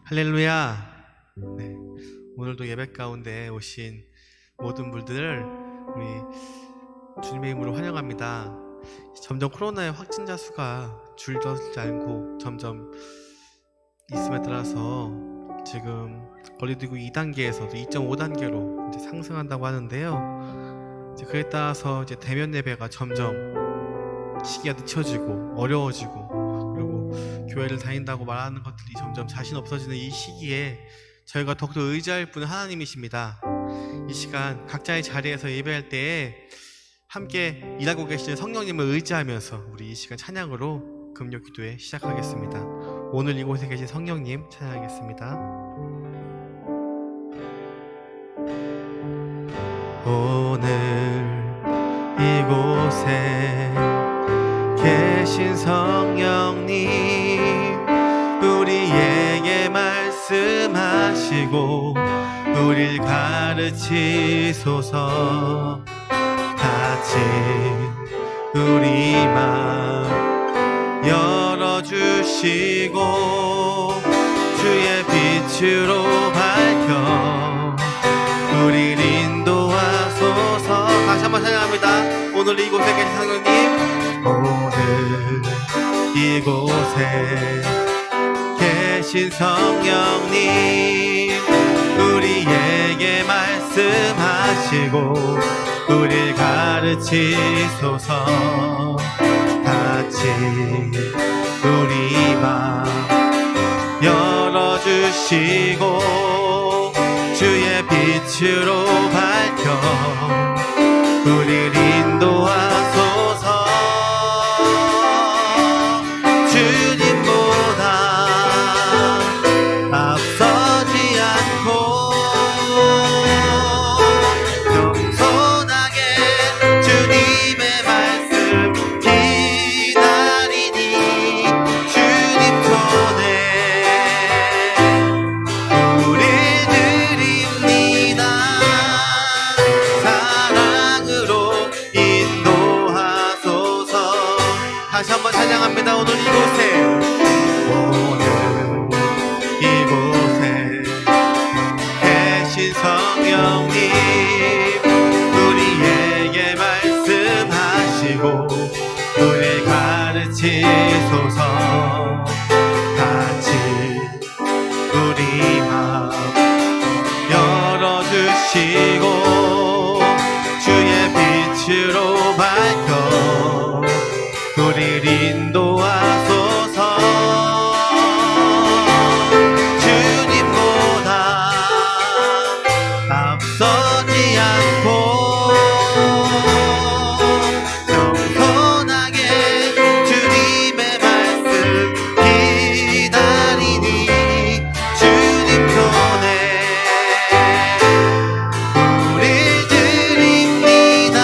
할렐루야. 네, 오늘도 예배 가운데 오신 모든 분들을 우리 주님의 이름으로 환영합니다. 점점 코로나의 확진자 수가 줄지 않고 점점 있음에 따라서 지금 거리두기 2단계에서도 2.5단계로 이제 상승한다고 하는데요. 이제 그에 따라서 이제 대면 예배가 점점 시기가 늦춰지고 어려워지고, 그리고 교회를 다닌다고 말하는 것들이 점점 자신 없어지는 이 시기에 저희가 더욱더 의지할 분은 하나님이십니다. 이 시간 각자의 자리에서 예배할 때에 함께 일하고 계시는 성령님을 의지하면서 우리 이 시간 찬양으로 금요 기도회 시작하겠습니다. 오늘 이곳에 계신 성령님 찬양하겠습니다. 오늘 이곳에 계신 성령님, 우리에게 말씀하시고 우릴 가르치소서. 같이 우리 마음 열어주시고 주의 빛으로 밝혀 우릴 인도하소서. 다시 한번 찬양합니다. 오늘 이곳에 계신 성령님, 오늘 이곳에 계신 성령님, 우리에게 말씀하시고 우릴 가르치소서. 같이 우리 마음 열어주시고 주의 빛으로 밝혀 우릴 인도하소서. 주님보다 앞서지 않고 겸손하게 주님의 말씀 기다리니 주님 손에 우릴 드립니다. 사랑으로 인도하소서. 다시 한번 찬양합니다. 오늘 이곳에 계신 성령님, 우리에게 말씀하시고 우릴 가르치소서. 같이 우리 마음 열어주시고 주의 빛으로 밝혀 우릴 인도하소서. 주님보다 앞서지 않고 겸손하게 주님의 말씀 기다리니 주님 손에 우릴 드립니다.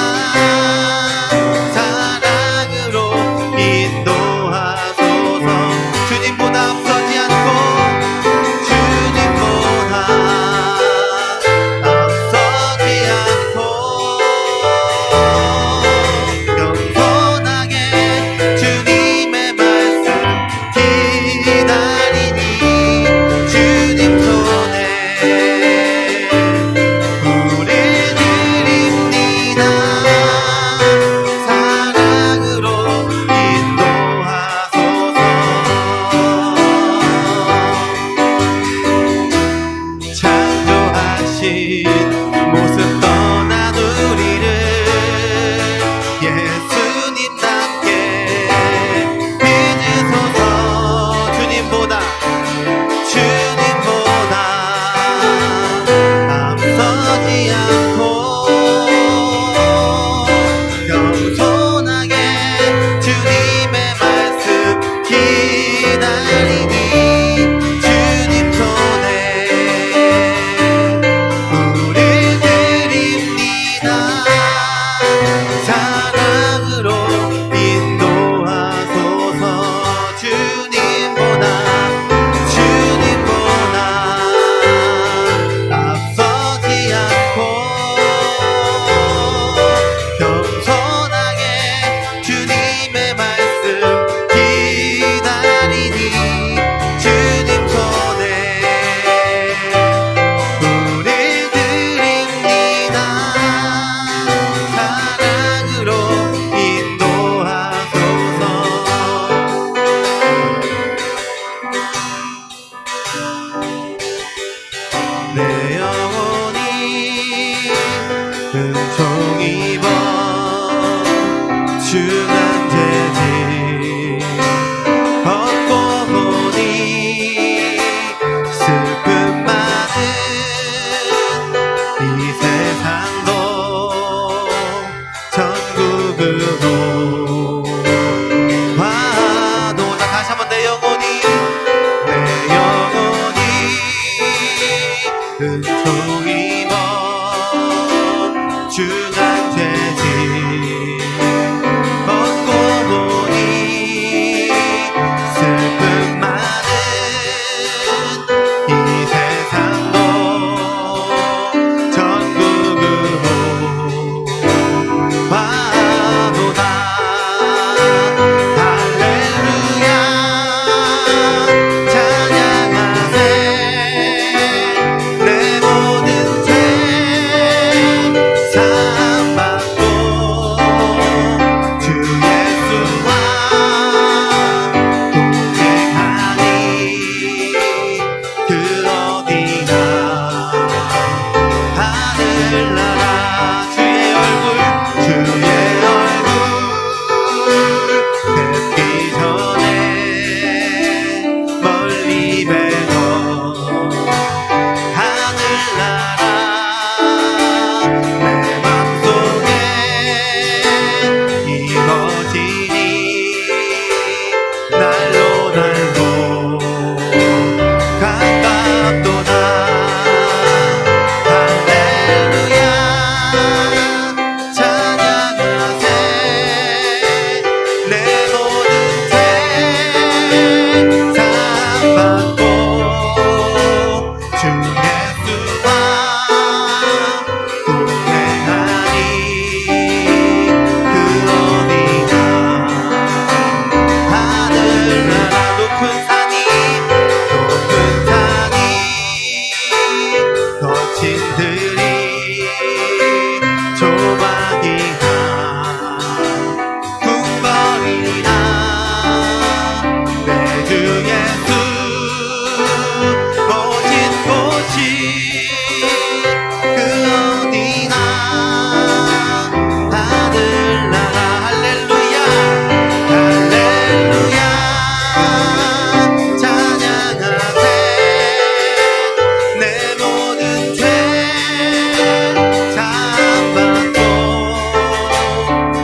은총 입어 중한 죄짐 벗고 보니 슬픔 많은 이 세상도 천국으로 와도 나 다시 한번 내 영혼이 은총 입어 중한 죄짐 벗고 보니 슬픔 많은 이 세상도 천국으로 와도다 할렐루야 찬양하세 내 모든 죄 사함받고 주 예수와 동행하니 그 어디나 하늘나라 주의 얼굴 뵙기 전에 멀리 뵈서 하늘나라 내 맘속에 이루어지니 날로 날로 가깝도다 할렐루야 찬양하세 내 모든 죄 사함받고 주 예수와 동행하니 그 어디나 하늘나라 높은 산이 거친 들이 조막이나 궁궐이나 내 주 예수 모진 곳이 그 어디나 하늘나라 할렐루야 할렐루야 찬양하세 내 모든 죄 사함받고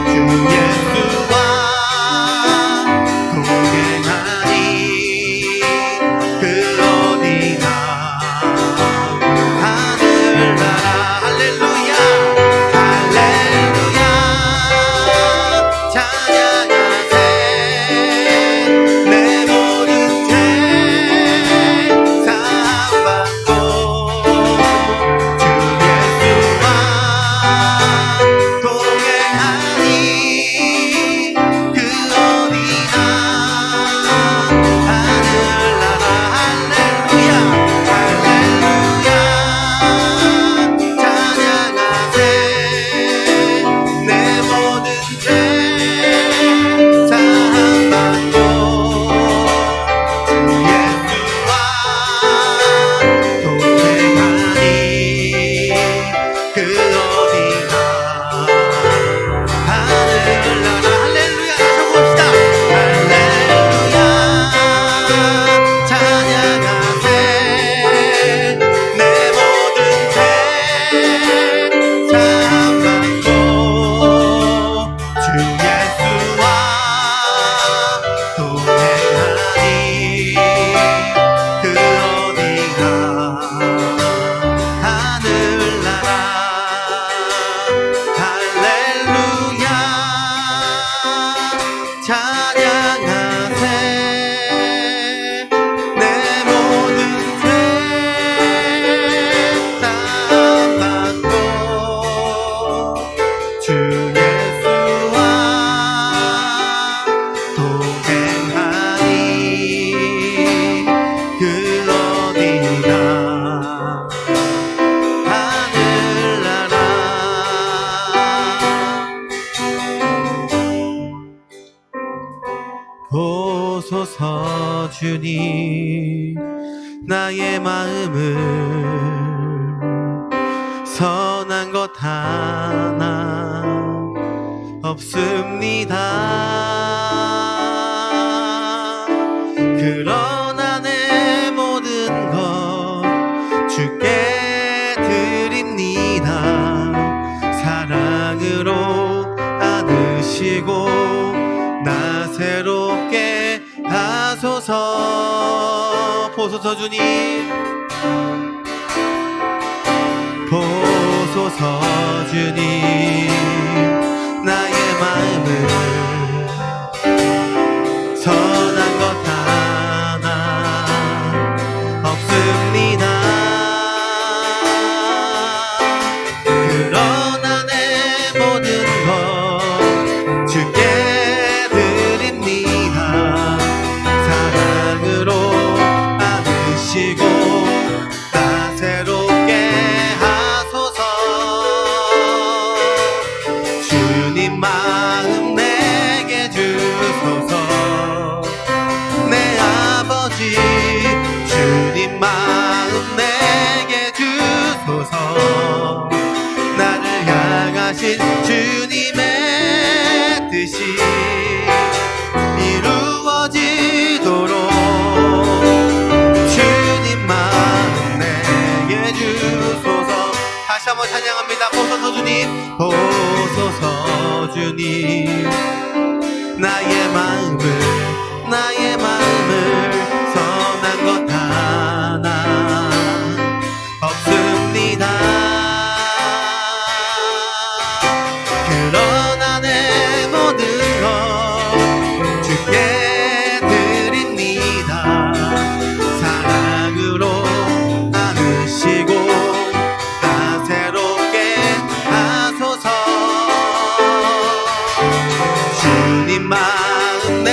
주 예수와 동행하니 그 어디나 하늘나라 할렐루야 할렐루야 찬양하세 내 모든 죄 사함받고 주 예수와 동행하니 그 어디나 하늘나라 할렐루야 할렐루야 찬양하세 내 모든 죄 사함받고 주 예수와 동행하니 그 어디나 하늘나라 할렐루야 쳐봅시다 할렐루야 찬양하세 내 모든 죄 사함받고 주 예수와 동행하니 그 어디나 하늘나라 할렐루야 찬양하세 내 모든 죄 사함받고 주 예수와 동행하니 그 어디나 하늘나라 보소서 주님 나의 마음을 선한 것 하나 없습니다. 그러나 내 모든 것 주께 드립니다. 사랑으로 안으시고 나 새롭게 하소서. 보소서 주님, 보소서 주님, 나의 마음을 선한 것 하나 없습니다. 그러나 내 모든 것 주께 드립니다. 사랑으로 안으시고 나 새롭게 하소서. 주님 마음 내게 주소서. 내 아버지 주님 마음 내게 주소서. 나를 향하신 주님의 뜻이 이루어지도록 주님 마음 내게 주소서. 다시 한번 찬양합니다. 보소서 주님, 보소서 주님, 나의 마음을 선한 것 하나 없습니다. 그러나 내 모든 것 주께 드립니다. 사랑으로 안으시고 나 새롭게 하소서. 주님 마음 내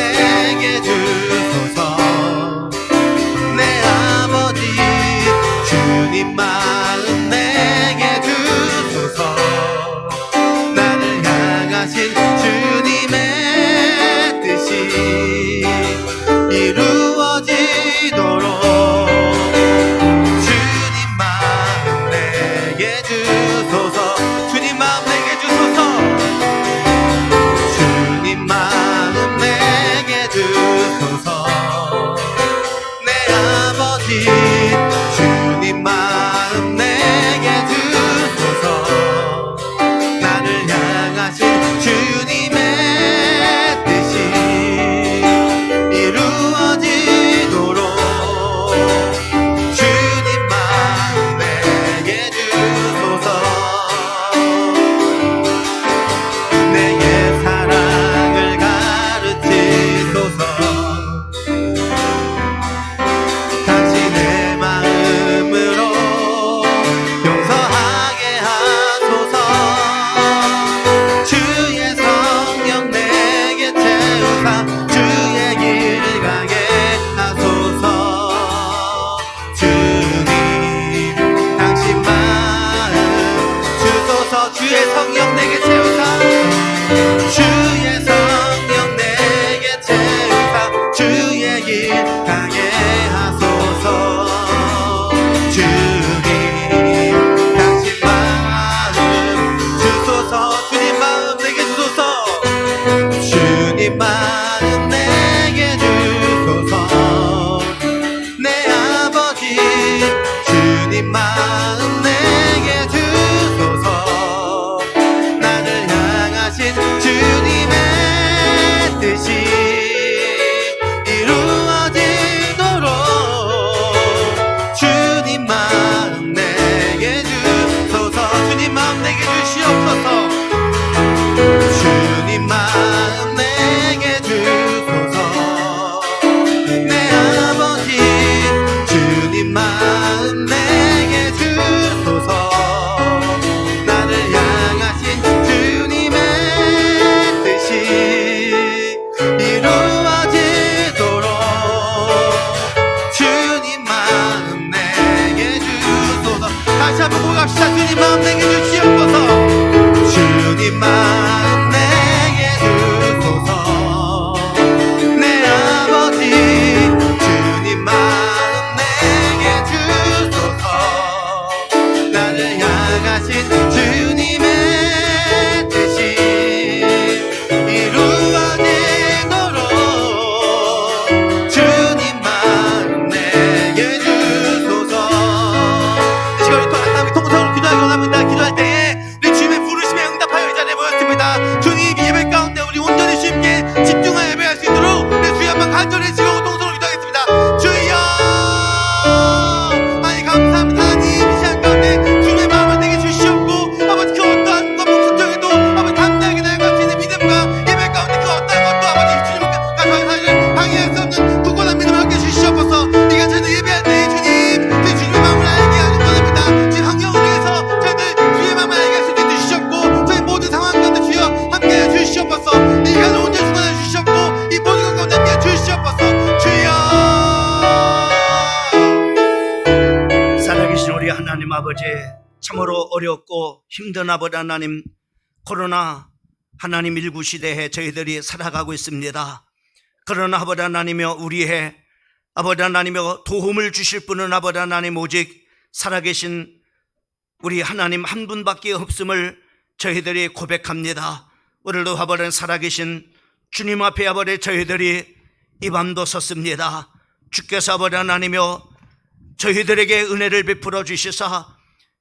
아버지, 참으로 어렵고 힘든 아버지 하나님, 코로나 하나님 19 시대에 저희들이 살아가고 있습니다. 그러나 아버지 하나님이여, 우리의 아버지 하나님이여, 도움을 주실 분은 아버지 하나님 오직 살아계신 우리 하나님 한 분밖에 없음을 저희들이 고백합니다. 오늘도 아버지 살아계신 주님 앞에 아버지 저희들이 이 밤도 섰습니다. 주께서 아버지 하나님이여 저희들에게 은혜를 베풀어 주시사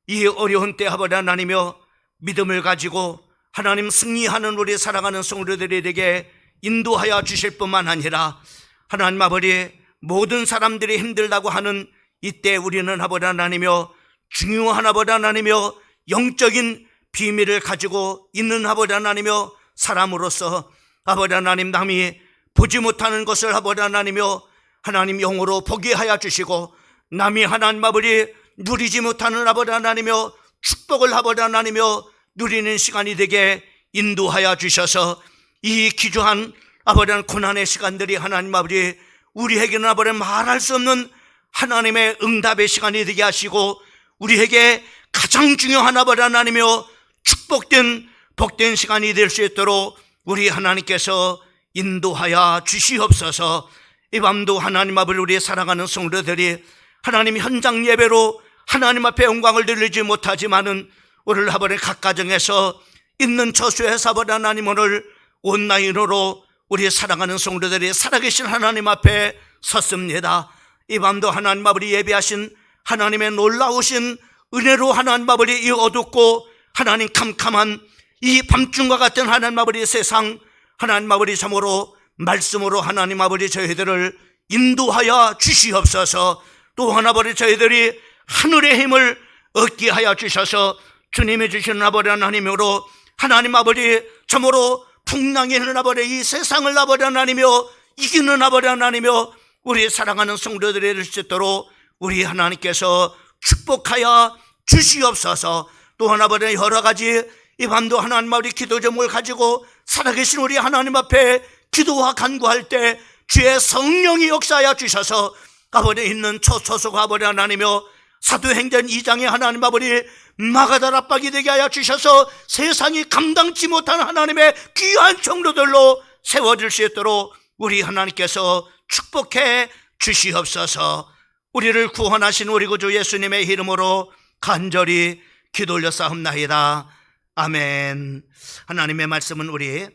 이 어려운 때 아버지 하나님이여 믿음을 가지고 하나님 승리하는 우리 사랑하는 성도들에게 인도하여 주실 뿐만 아니라 하나님 아버지 모든 사람들이 힘들다고 하는 이때 우리는 아버지 하나님이여 중요한 아버지 하나님이여 영적인 비밀을 가지고 있는 아버지 하나님이여 사람으로서 아버지 하나님 남이 보지 못하는 것을 아버지 하나님이여 하나님 영으로 보게 하여 주시고 남이 하나님 아버지 누리지 못하는 아버지 하나님이여 축복을 아버지 하나님이여 누리는 시간이 되게 인도하여 주셔서 이 기주한 아버지 하나님 고난의 시간들이 하나님 아버지 우리에게는 아버지 말할 수 없는 하나님의 응답의 시간이 되게 하시고 우리에게 가장 중요한 아버지 하나님이여 축복된 복된 시간이 될 수 있도록 우리 하나님께서 인도하여 주시옵소서. 이 밤도 하나님 아버지 우리 사랑하는 성도들이 하나님 현장 예배로 하나님 앞에 영광을 드리지 못하지만은 오늘 아버지 각 가정에서 있는 처수에서 아버지 하나님 오늘 온라인으로 우리 사랑하는 성도들이 살아계신 하나님 앞에 섰습니다. 이 밤도 하나님 아버지 예배하신 하나님의 놀라우신 은혜로 하나님 아버지 이 어둡고 하나님 캄캄한 이 밤중과 같은 하나님 아버지 세상 하나님 아버지 참으로 말씀으로 하나님 아버지 저희들을 인도하여 주시옵소서. 또 하나님 저희들이 하늘의 힘을 얻게 하여 주셔서 주님이 주시는 아버지 하나님으로 하나님 아버지 참으로 풍랑이 있는 아버지 이 세상을 아버지 하나님이여 이기는 아버지 하나님이여 우리 사랑하는 성도들이 될 수 있도록 우리 하나님께서 축복하여 주시옵소서. 또한 아버지 여러 가지 이 밤도 하나님 아버지 기도 제목을 가지고 살아계신 우리 하나님 앞에 기도와 간구할 때 주의 성령이 역사하여 주셔서 아버지 있는 초소속 아버지 하나님이여 사도행전 2장에 하나님 아버지 마가다락박이 되게 하여 주셔서 세상이 감당치 못한 하나님의 귀한 성도들로 세워질 수 있도록 우리 하나님께서 축복해 주시옵소서. 우리를 구원하신 우리 구주 예수님의 이름으로 간절히 기도 올렸사옵나이다. 아멘. 하나님의 말씀은 우리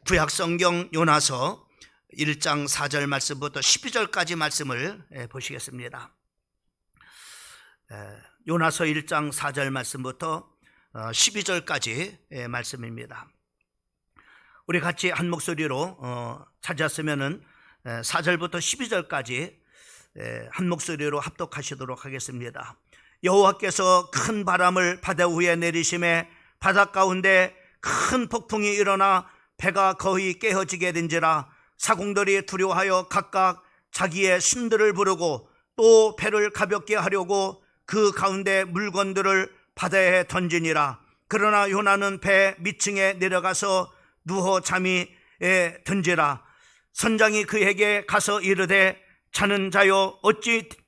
구약성경 요나서 1장 4절 말씀부터 12절까지 말씀을 보시겠습니다. 요나서 1장 4절 말씀부터 12절까지 말씀입니다. 우리 같이 한 목소리로 찾았으면은 4절부터 12절까지 한 목소리로 합독하시도록 하겠습니다. 여호와께서 큰 바람을 바다 위에 내리심에 바다 가운데 큰 폭풍이 일어나 배가 거의 깨어지게 된지라 사공들이 두려워하여 각각 자기의 신들을 부르고 또 배를 가볍게 하려고 그 가운데 물건들을 바다에 던지니라. 그러나 요나는 배 밑층에 내려가서 누워 잠이 든지라. 선장이 그에게 가서 이르되 자는 자여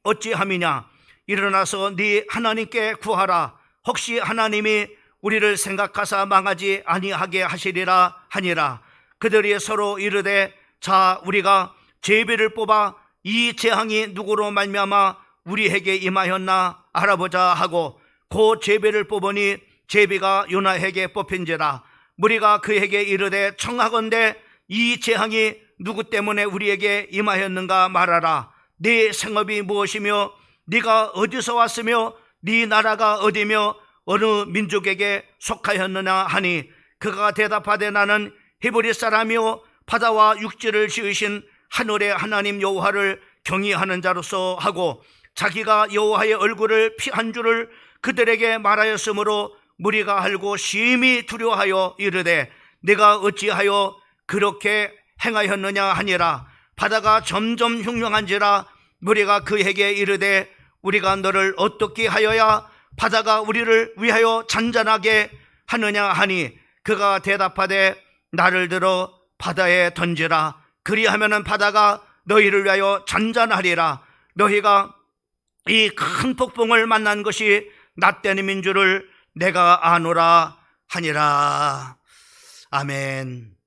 어찌함이냐. 일어나서 네 하나님께 구하라. 혹시 하나님이 우리를 생각하사 망하지 아니하게 하시리라 하니라. 그들이 서로 이르되 자 우리가 제비를 뽑아 이 재앙이 누구로 말미암아 우리에게 임하였나 알아보자 하고 그 제비를 뽑으니 제비가 요나에게 뽑힌지라. 무리가 그에게 이르되 청하건대 이 재앙이 누구 때문에 우리에게 임하였는가 말하라. 네 생업이 무엇이며 네가 어디서 왔으며 네 나라가 어디며 어느 민족에게 속하였느냐 하니 그가 대답하되 나는 히브리 사람이요 바다와 육지를 지으신 하늘의 하나님 여호와를 경외하는 자로서 하고 자기가 여호와의 얼굴을 피한 줄을 그들에게 말하였으므로 무리가 알고 심히 두려워하여 이르되 내가 어찌하여 그렇게 행하였느냐 하니라. 바다가 점점 흉흉한지라. 무리가 그에게 이르되 우리가 너를 어떻게 하여야 바다가 우리를 위하여 잔잔하게 하느냐 하니 그가 대답하되 나를 들어 바다에 던지라. 그리하면은 바다가 너희를 위하여 잔잔하리라. 너희가 이 큰 폭풍을 만난 것이 낫되는 민주를 내가 아노라 하니라. 아멘.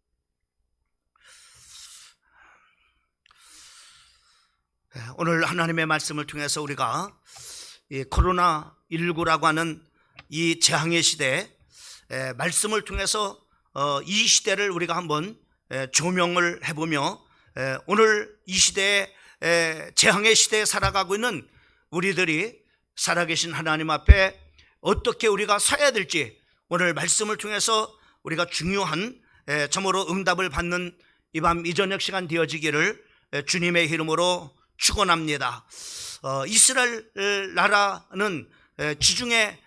오늘 하나님의 말씀을 통해서 우리가 이 코로나19라고 하는 이 재앙의 시대, 말씀을 통해서 이 시대를 우리가 한번 조명을 해보며 오늘 이 시대에 재앙의 시대에 살아가고 있는 우리들이 살아계신 하나님 앞에 어떻게 우리가 서야 될지 오늘 말씀을 통해서 우리가 중요한 참으로 응답을 받는 이 밤 이 저녁 시간 되어지기를 주님의 이름으로 축원합니다. 이스라엘 나라는 지중해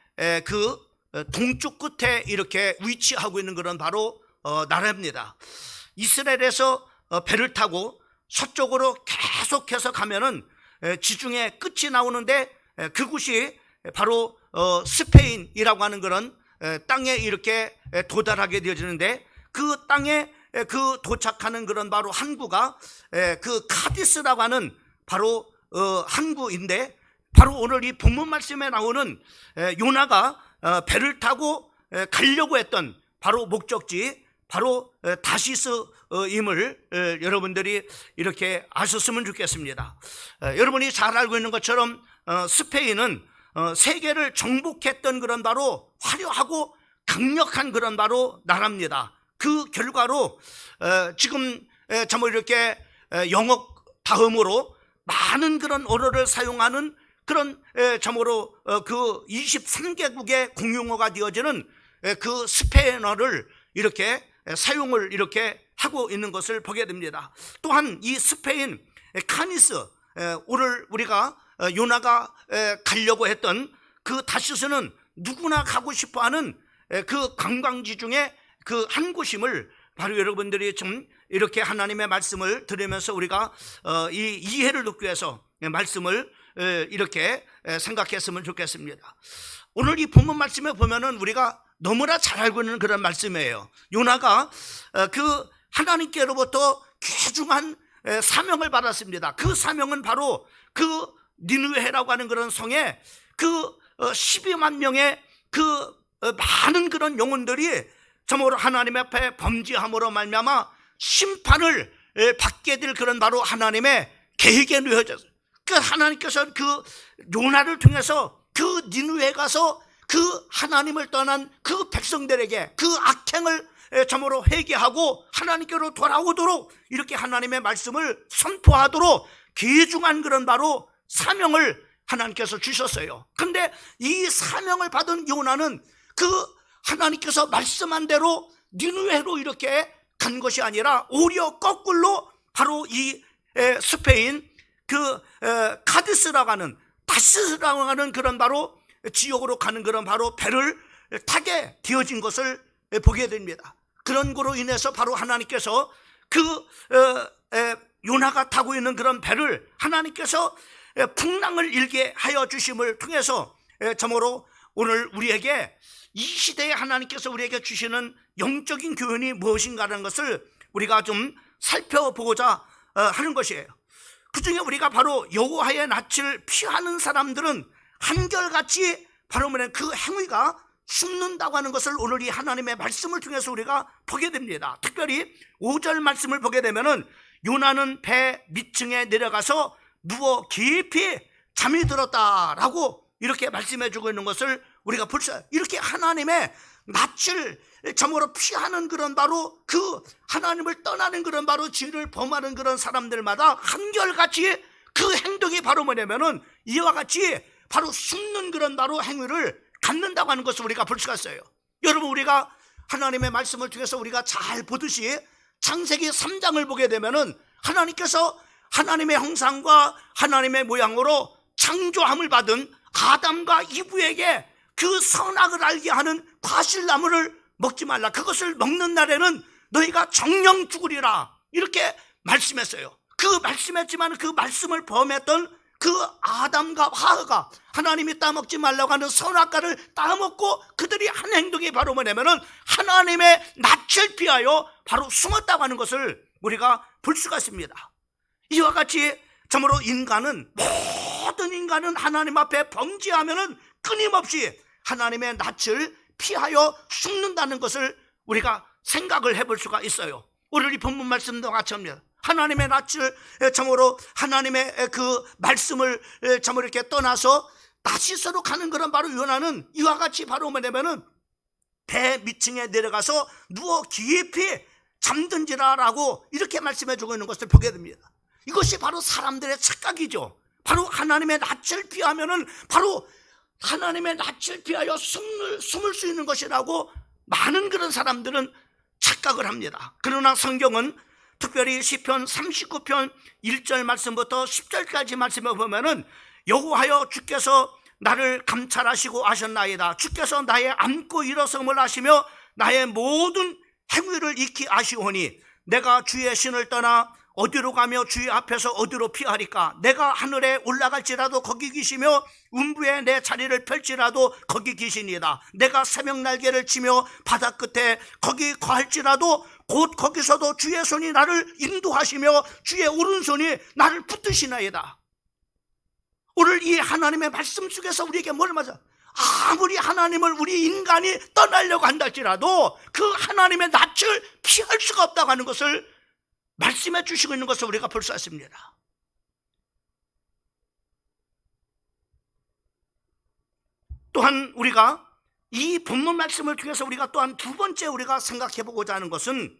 그 동쪽 끝에 이렇게 위치하고 있는 그런 바로 나라입니다. 이스라엘에서 배를 타고 서쪽으로 계속해서 가면은 지중해 끝이 나오는데 그곳이 바로 스페인이라고 하는 그런 땅에 이렇게 도달하게 되어지는데 그 땅에 그 도착하는 그런 바로 항구가 그 카디스라고 하는 바로 항구인데, 바로 오늘 이 본문 말씀에 나오는 요나가 배를 타고 가려고 했던 바로 목적지, 바로 다시스임을 여러분들이 이렇게 아셨으면 좋겠습니다. 여러분이 잘 알고 있는 것처럼 스페인은 세계를 정복했던 그런 바로 화려하고 강력한 그런 바로 나라입니다. 그 결과로 지금 참으로 이렇게 영어 다음으로 많은 그런 언어를 사용하는 그런 참으로 그 23개국의 공용어가 되어지는 그 스페인어를 이렇게 사용을 이렇게 하고 있는 것을 보게 됩니다. 또한 이 스페인 카니스, 오늘 우리가 요나가 가려고 했던 그 다시스는 누구나 가고 싶어하는 그 관광지 중에 그 한 곳임을 바로 여러분들이 좀 이렇게 하나님의 말씀을 들으면서 우리가 이 이해를 돕기 위해서 말씀을 이렇게 생각했으면 좋겠습니다. 오늘 이 본문 말씀에 보면은 우리가 너무나 잘 알고 있는 그런 말씀이에요. 요나가 그 하나님께로부터 귀중한 사명을 받았습니다. 그 사명은 바로 그 니느웨라고 하는 그런 성에 그 12만 명의 그 많은 그런 영혼들이 참으로 하나님 앞에 범죄함으로 말미암아 심판을 받게 될 그런 바로 하나님의 계획에 놓여졌어요. 그 하나님께서 그 요나를 통해서 그 니느웨에 가서 그 하나님을 떠난 그 백성들에게 그 악행을 참으로 회개하고 하나님께로 돌아오도록 이렇게 하나님의 말씀을 선포하도록 귀중한 그런 바로 사명을 하나님께서 주셨어요. 근데 이 사명을 받은 요나는 그 하나님께서 말씀한 대로 니느웨로 이렇게 간 것이 아니라 오히려 거꾸로 바로 이 스페인 그 카디스라고 하는 다시스라고 하는 그런 바로 지역으로 가는 그런 바로 배를 타게 되어진 것을 보게 됩니다. 그런 거로 인해서 바로 하나님께서 그 요나가 타고 있는 그런 배를 하나님께서 풍랑을 일게 하여 주심을 통해서 참으로 오늘 우리에게 이 시대에 하나님께서 우리에게 주시는 영적인 교훈이 무엇인가라는 것을 우리가 좀 살펴보고자 하는 것이에요. 그 중에 우리가 바로 여호와의 낯을 피하는 사람들은 한결같이 바로 그 행위가 죽는다고 하는 것을 오늘 이 하나님의 말씀을 통해서 우리가 보게 됩니다. 특별히 5절 말씀을 보게 되면은 요나는 배 밑층에 내려가서 누워 깊이 잠이 들었다라고 이렇게 말씀해 주고 있는 것을 우리가 볼 수 있어요. 이렇게 하나님의 낯을 참으로 피하는 그런 바로 그 하나님을 떠나는 그런 바로 죄를 범하는 그런 사람들마다 한결같이 그 행동이 바로 뭐냐면은 이와 같이 바로 숨는 그런 바로 행위를 갖는다고 하는 것을 우리가 볼 수가 있어요. 여러분, 우리가 하나님의 말씀을 통해서 우리가 잘 보듯이 창세기 3장을 보게 되면은 하나님께서 하나님의 형상과 하나님의 모양으로 창조함을 받은 아담과 이브에게 그 선악을 알게 하는 과실나무를 먹지 말라, 그것을 먹는 날에는 너희가 정령 죽으리라, 이렇게 말씀했어요. 그 말씀했지만 그 말씀을 범했던 그 아담과 하하가 하나님이 따먹지 말라고 하는 선악과를 따먹고 그들이 한 행동이 바로 뭐냐면은 하나님의 낯을 피하여 바로 숨었다고 하는 것을 우리가 볼 수가 있습니다. 이와 같이 참으로 모든 인간은 하나님 앞에 범죄하면은 끊임없이 하나님의 낯을 피하여 숨는다는 것을 우리가 생각을 해볼 수가 있어요. 오늘 이 본문 말씀도 마찬가지입니다. 하나님의 낯을 참으로 하나님의 그 말씀을 참으로 이렇게 떠나서 다시스로 가는 그런 바로 요나는 이와 같이 바로 뭐냐면은 배 밑층에 내려가서 누워 깊이 잠든지라라고 이렇게 말씀해 주고 있는 것을 보게 됩니다. 이것이 바로 사람들의 착각이죠. 바로 하나님의 낯을 피하면은 바로 하나님의 낯을 피하여 숨을 수 있는 것이라고 많은 그런 사람들은 착각을 합니다. 그러나 성경은 특별히 시편 39편 1절 말씀부터 10절까지 말씀에 보면은 여호와여 주께서 나를 감찰하시고 아셨나이다. 주께서 나의 앉고 일어섬을 아시며 나의 모든 행위를 익히 아시오니 내가 주의 신을 떠나 어디로 가며 주의 앞에서 어디로 피하리까? 내가 하늘에 올라갈지라도 거기 계시며 음부에 내 자리를 펼지라도 거기 계시니이다. 내가 새벽 날개를 치며 바다 끝에 거기 거할지라도 곧 거기서도 주의 손이 나를 인도하시며 주의 오른손이 나를 붙드시나이다. 오늘 이 하나님의 말씀 속에서 우리에게 뭘 맞아? 아무리 하나님을 우리 인간이 떠나려고 한다 할지라도 그 하나님의 낯을 피할 수가 없다고 하는 것을 말씀해 주시고 있는 것을 우리가 볼 수 있습니다. 또한 우리가 이 본문 말씀을 통해서 우리가 또한 두 번째 우리가 생각해 보고자 하는 것은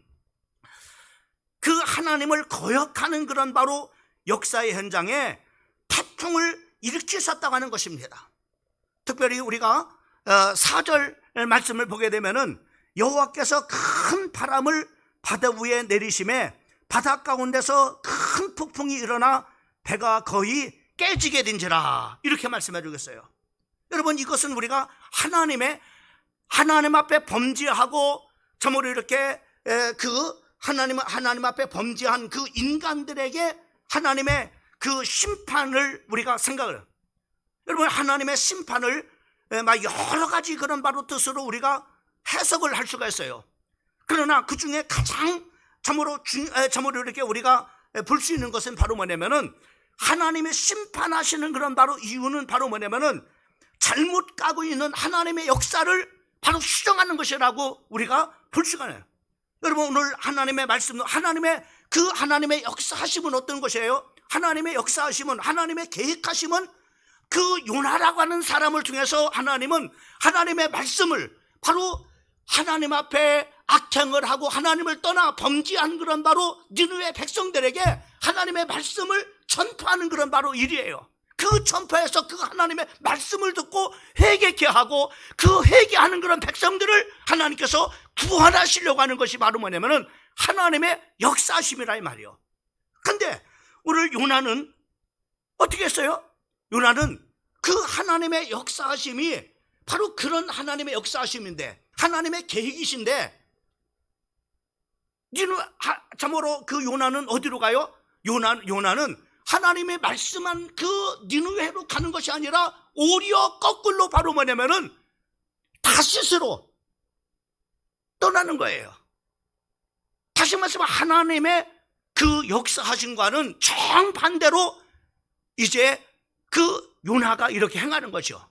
그 하나님을 거역하는 그런 바로 역사의 현장에 태풍을 일으키셨다고 하는 것입니다. 특별히 우리가 4절 말씀을 보게 되면은 여호와께서 큰 바람을 바다 위에 내리심에 바다 가운데서 큰 폭풍이 일어나 배가 거의 깨지게 된지라 이렇게 말씀해 주겠어요. 여러분 이것은 우리가 하나님 앞에 범죄하고 참으로 이렇게 그 하나님 앞에 범죄한 그 인간들에게 하나님의 그 심판을 우리가 생각을 해요. 여러분 하나님의 심판을 막 여러 가지 그런 바로 뜻으로 우리가 해석을 할 수가 있어요. 그러나 그 중에 가장 참으로 이렇게 우리가 볼 수 있는 것은 바로 뭐냐면은 하나님의 심판하시는 그런 바로 이유는 바로 뭐냐면은 잘못 가고 있는 하나님의 역사를 바로 수정하는 것이라고 우리가 볼 수가 있어요. 여러분 오늘 하나님의 말씀, 하나님의 역사하심은 어떤 것이에요? 하나님의 역사하심은, 하나님의 계획하심은 그 요나라고 하는 사람을 통해서 하나님은 하나님의 말씀을 바로 하나님 앞에 악행을 하고 하나님을 떠나 범죄한 그런 바로 니느웨 백성들에게 하나님의 말씀을 전파하는 그런 바로 일이에요. 그 전파에서 그 하나님의 말씀을 듣고 회개케 하고 그 회개하는 그런 백성들을 하나님께서 구원하시려고 하는 것이 바로 뭐냐면은 하나님의 역사심이라 이 말이에요. 근데 오늘 요나는 어떻게 했어요? 요나는 그 하나님의 역사하심이 바로 그런 하나님의 역사하심인데 하나님의 계획이신데 참으로 그 요나는 어디로 가요? 요나는 하나님의 말씀한 그 니느웨로 가는 것이 아니라 오히려 거꾸로 바로 뭐냐면은 다시스로 떠나는 거예요. 다시 말하면 하나님의 그 역사하심과는 정반대로 이제 그 요나가 이렇게 행하는 거죠.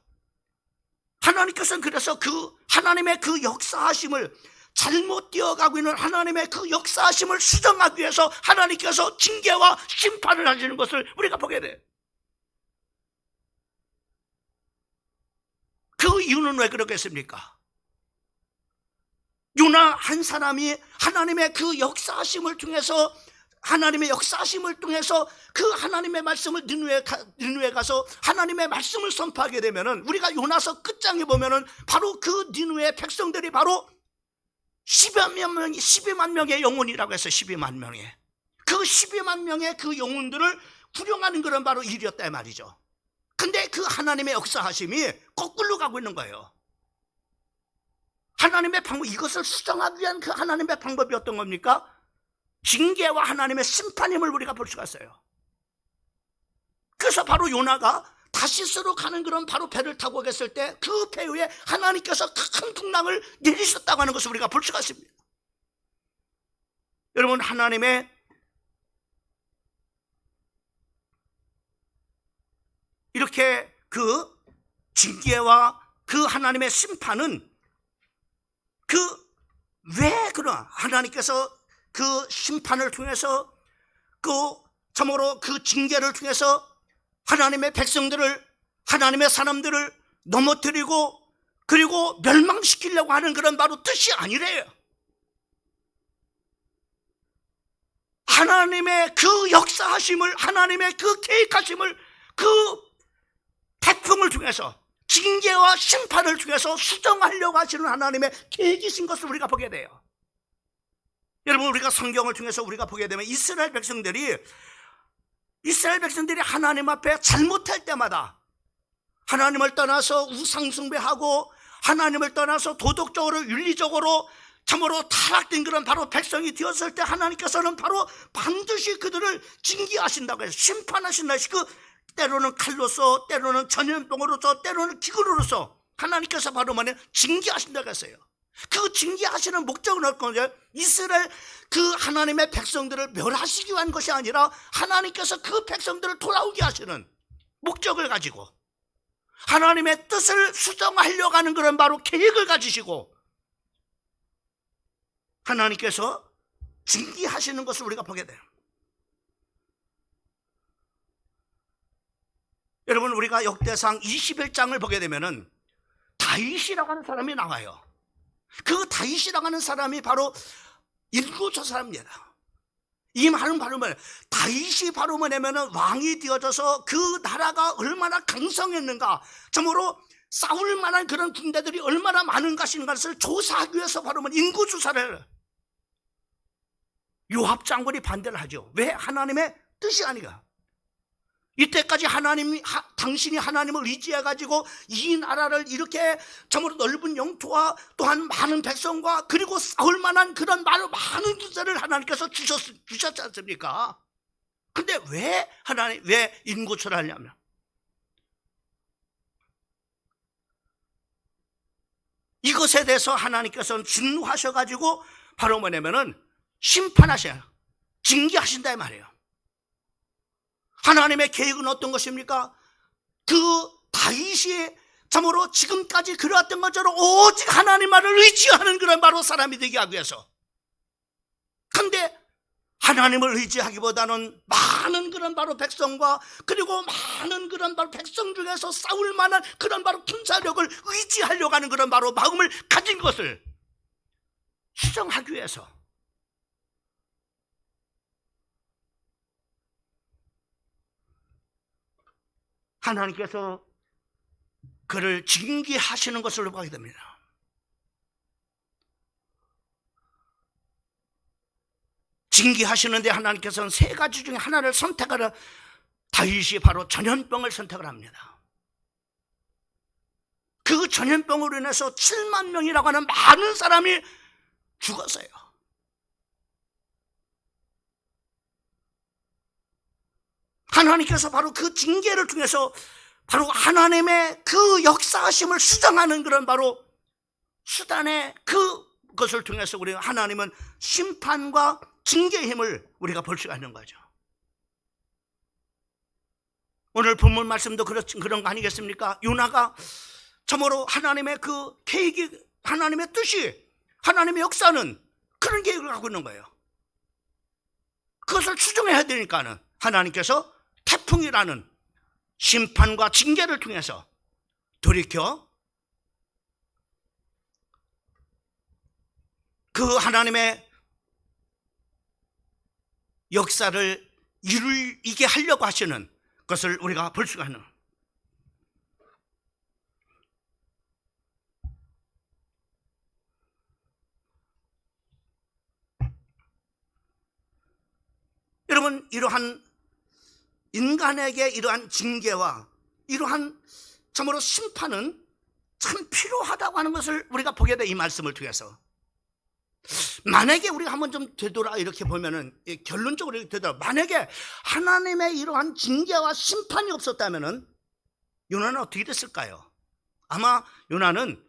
하나님께서는 그래서 그 하나님의 그 역사하심을 잘못 뛰어가고 있는 하나님의 그 역사하심을 수정하기 위해서 하나님께서 징계와 심판을 하시는 것을 우리가 보게 돼요. 그 이유는 왜 그렇겠습니까? 요나 한 사람이 하나님의 그 역사하심을 통해서 그 하나님의 말씀을 니느웨 가서 하나님의 말씀을 선포하게 되면은 우리가 요나서 끝장에 보면은 바로 그 니느웨 백성들이 바로 12만 명의 영혼이라고 해서 12만 명의 그 12만 명의 그 영혼들을 구령하는 그런 바로 일이었다 말이죠. 근데 그 하나님의 역사하심이 거꾸로 가고 있는 거예요. 하나님의 방법, 이것을 수정하기 위한 그 하나님의 방법이 어떤 겁니까? 징계와 하나님의 심판임을 우리가 볼 수가 있어요. 그래서 바로 요나가 다시스로 가는 그런 바로 배를 타고 갔을 때 그 배 위에 하나님께서 큰 풍랑을 내리셨다고 하는 것을 우리가 볼 수가 있습니다. 여러분 하나님의 이렇게 그 징계와 그 하나님의 심판은 왜 그런 하나님께서 그 심판을 통해서 참으로 그 징계를 통해서 하나님의 백성들을, 하나님의 사람들을 넘어뜨리고 그리고 멸망시키려고 하는 그런 바로 뜻이 아니래요. 하나님의 그 역사하심을, 하나님의 그 계획하심을, 그 태풍을 통해서, 징계와 심판을 통해서 수정하려고 하시는 하나님의 계획이신 것을 우리가 보게 돼요. 여러분, 우리가 성경을 통해서 우리가 보게 되면 이스라엘 백성들이 하나님 앞에 잘못할 때마다 하나님을 떠나서 우상 숭배하고 하나님을 떠나서 도덕적으로 윤리적으로 참으로 타락된 그런 바로 백성이 되었을 때 하나님께서는 바로 반드시 그들을 징계하신다고 해서 심판하신다. 때로는 칼로서, 때로는 전염병으로서, 때로는 기근으로서 하나님께서 바로 징계하신다고 했어요. 그 징계하시는 목적은 어떤지, 이스라엘 그 하나님의 백성들을 멸하시기 위한 것이 아니라 하나님께서 그 백성들을 돌아오게 하시는 목적을 가지고 하나님의 뜻을 수정하려고 하는 그런 바로 계획을 가지시고 하나님께서 징계하시는 것을 우리가 보게 돼요. 여러분, 우리가 역대상 21장을 보게 되면은 다윗이라고 하는 사람이 나와요. 그 다윗이라고 하는 사람이 바로 인구조 사람입니다. 이 말은 바로 뭐예요? 다윗이 바로 뭐냐면은 왕이 되어져서 그 나라가 얼마나 강성했는가, 참으로 싸울 만한 그런 군대들이 얼마나 많은가 하시는 것을 조사하기 위해서 바로 인구조사를 해요. 요압 장군이 반대를 하죠. 왜? 하나님의 뜻이 아니가. 이때까지 당신이 하나님을 의지해가지고 이 나라를 이렇게 참으로 넓은 영토와 또한 많은 백성과 그리고 싸울 만한 그런 많은 군사를 하나님께서 주셨지 않습니까? 근데 왜 인구초를 하냐면, 이것에 대해서 하나님께서는 진노하셔가지고 바로 뭐냐면은 심판하셔요. 징계하신다 이 말이에요. 하나님의 계획은 어떤 것입니까? 그 다윗이 참으로 지금까지 그려왔던 것처럼 오직 하나님만을 의지하는 그런 바로 사람이 되게 하기 위해서. 그런데 하나님을 의지하기보다는 많은 그런 바로 백성과 그리고 많은 그런 바로 백성 중에서 싸울 만한 그런 바로 군사력을 의지하려고 하는 그런 바로 마음을 가진 것을 수정하기 위해서 하나님께서 그를 징계하시는 것을 보게 됩니다. 징계하시는데 하나님께서는 세 가지 중에 하나를 선택하라. 다윗이 바로 전염병을 선택을 합니다. 그 전염병으로 인해서 7만 명이라고 하는 많은 사람이 죽었어요. 하나님께서 바로 그 징계를 통해서 바로 하나님의 그 역사하심을 수정하는 그런 바로 수단의 그것을 통해서 우리 하나님은 심판과 징계의 힘을 우리가 볼 수가 있는 거죠. 오늘 본문 말씀도 그런 거 아니겠습니까? 요나가 참으로 하나님의 그 계획이, 하나님의 뜻이, 하나님의 역사는 그런 계획을 갖고 있는 거예요. 그것을 추정해야 되니까는 하나님께서 태풍이라는 심판과 징계를 통해서 돌이켜 그 하나님의 역사를 이루게 하려고 하시는 것을 우리가 볼 수가 있는. 여러분, 이러한 인간에게 이러한 징계와 이러한 참으로 심판은 참 필요하다고 하는 것을 우리가 보게 돼, 이 말씀을 통해서. 만약에 우리가 한번 좀 되돌아 이렇게 보면은, 결론적으로 이렇게 되돌아, 만약에 하나님의 이러한 징계와 심판이 없었다면은 요나는 어떻게 됐을까요? 아마 요나는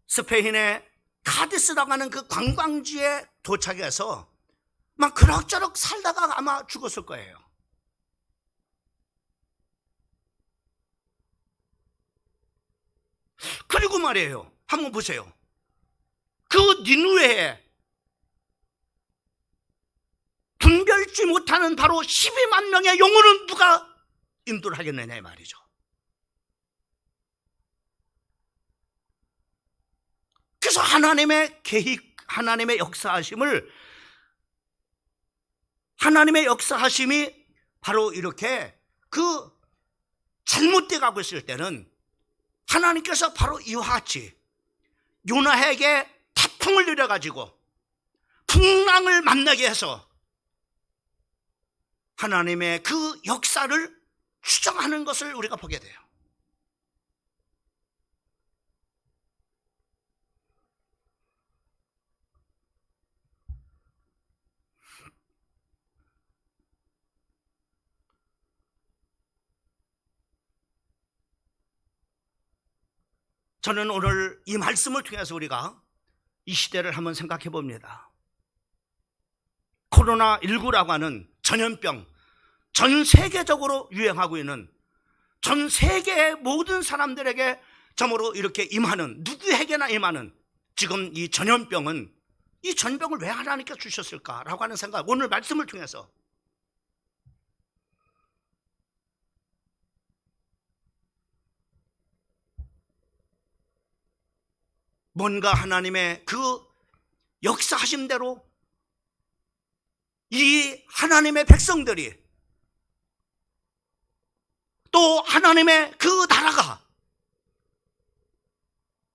스페인의 카디스라고 하는 그 관광지에 도착해서 막 그럭저럭 살다가 아마 죽었을 거예요. 누구 말이에요? 한번 보세요. 그 니누에 분별지 못하는 바로 12만 명의 영혼은 누가 인도를 하겠느냐 이 말이죠. 그래서 하나님의 계획, 하나님의 역사하심이 바로 이렇게 그 잘못돼 가고 있을 때는 하나님께서 바로 이와 같이 요나에게 태풍을 내려가지고 풍랑을 만나게 해서 하나님의 그 역사를 추정하는 것을 우리가 보게 돼요. 저는 오늘 이 말씀을 통해서 우리가 이 시대를 한번 생각해 봅니다. 코로나19라고 하는 전염병, 전 세계적으로 유행하고 있는, 전 세계의 모든 사람들에게 점으로 이렇게 임하는, 누구에게나 임하는 지금 이 전염병은, 이 전병을 왜 하나님께 주셨을까라고 하는 생각, 오늘 말씀을 통해서 뭔가 하나님의 그 역사하심대로 이 하나님의 백성들이, 또 하나님의 그 나라가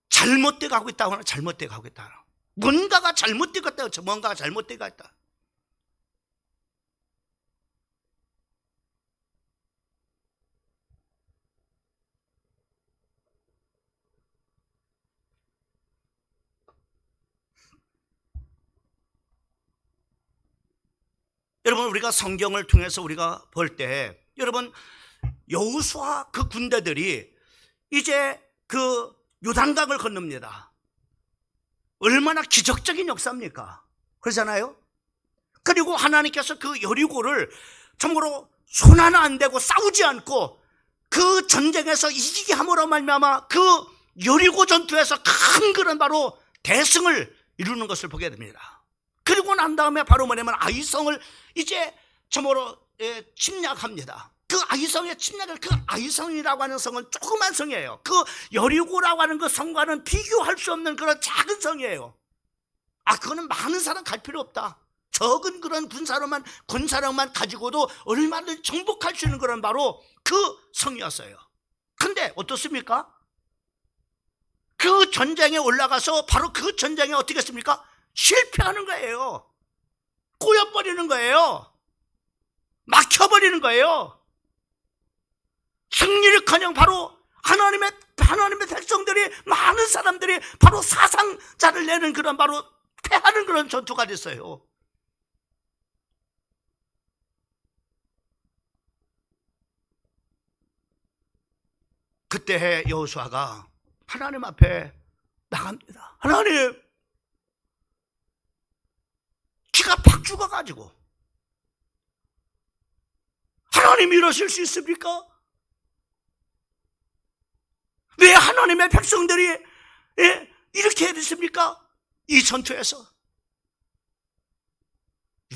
잘못돼 가고 있다거나 잘못돼 가고 있다. 뭔가가 잘못돼 갔다. 뭔가가 잘못돼 갔다. 여러분, 우리가 성경을 통해서 우리가 볼 때, 여러분, 여호수아 그 군대들이 이제 그 요단강을 건넙니다. 얼마나 기적적인 역사입니까? 그러잖아요. 그리고 하나님께서 그 여리고를 참으로 손 하나 안 대고 싸우지 않고 그 전쟁에서 이기게 함으로 말미암아 그 여리고 전투에서 큰 그런 바로 대승을 이루는 것을 보게 됩니다. 그리고 난 다음에 바로 뭐냐면 아이성을 이제 참으로 침략합니다. 그 아이성의 침략을, 그 아이성이라고 하는 성은 조그만 성이에요. 그 여리고라고 하는 그 성과는 비교할 수 없는 그런 작은 성이에요. 그거는 많은 사람 갈 필요 없다. 적은 그런 군사력만 가지고도 얼마든지 정복할 수 있는 그런 바로 그 성이었어요. 근데 어떻습니까? 그 전쟁에 올라가서 바로 그 전쟁에 어떻게 했습니까? 실패하는 거예요. 꼬여버리는 거예요. 막혀버리는 거예요. 승리를커녕 바로 하나님의 백성들이, 많은 사람들이 바로 사상자를 내는 그런 바로 패하는 그런 전투가 됐어요. 그때 여호수아가 하나님 앞에 나갑니다. 하나님, 기가 팍 죽어가지고 하나님 이러실 수 있습니까? 왜 하나님의 백성들이 이렇게 됐습니까? 이 전투에서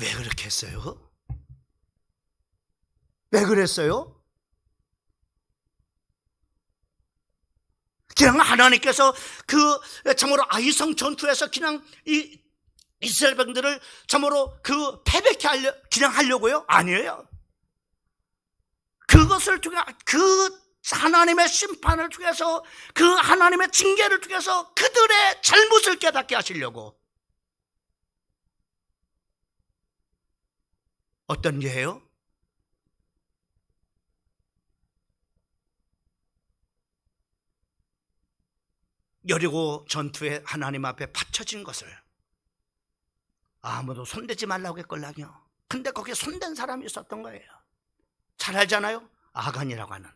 왜 그렇게 했어요? 왜 그랬어요? 그냥 하나님께서 그 참으로 아이성 전투에서 그냥 이 이스라엘 백성들을 참으로 그 패배케 그냥 하려고요? 아니에요. 그것을 통해, 그 하나님의 심판을 통해서, 그 하나님의 징계를 통해서 그들의 잘못을 깨닫게 하시려고. 어떤 예예요? 여리고 전투에 하나님 앞에 바쳐진 것을 아무도 손대지 말라고 했걸랑요. 근데 거기에 손댄 사람이 있었던 거예요. 잘 알잖아요. 아간이라고 하는.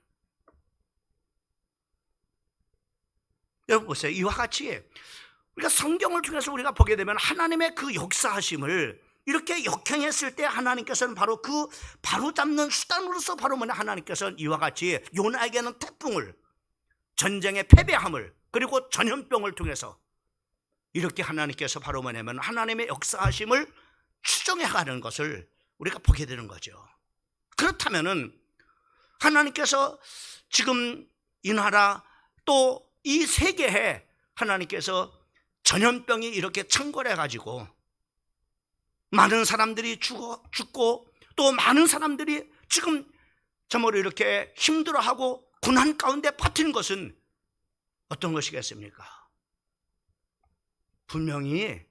여러분 보세요. 이와 같이 우리가 성경을 통해서 우리가 보게 되면 하나님의 그 역사하심을 이렇게 역행했을 때 하나님께서는 바로 그 바로잡는 수단으로서 바로 뭐냐, 하나님께서는 이와 같이 요나에게는 태풍을, 전쟁의 패배함을, 그리고 전염병을 통해서 이렇게 하나님께서 바로 뭐냐면 하나님의 역사하심을 추정해가는 것을 우리가 보게 되는 거죠. 그렇다면은 하나님께서 지금 이 나라 또 이 세계에 하나님께서 전염병이 이렇게 창궐해가지고 많은 사람들이 죽고 또 많은 사람들이 지금 정말 이렇게 힘들어하고 고난 가운데 빠뜨린 것은 어떤 것이겠습니까? 분명히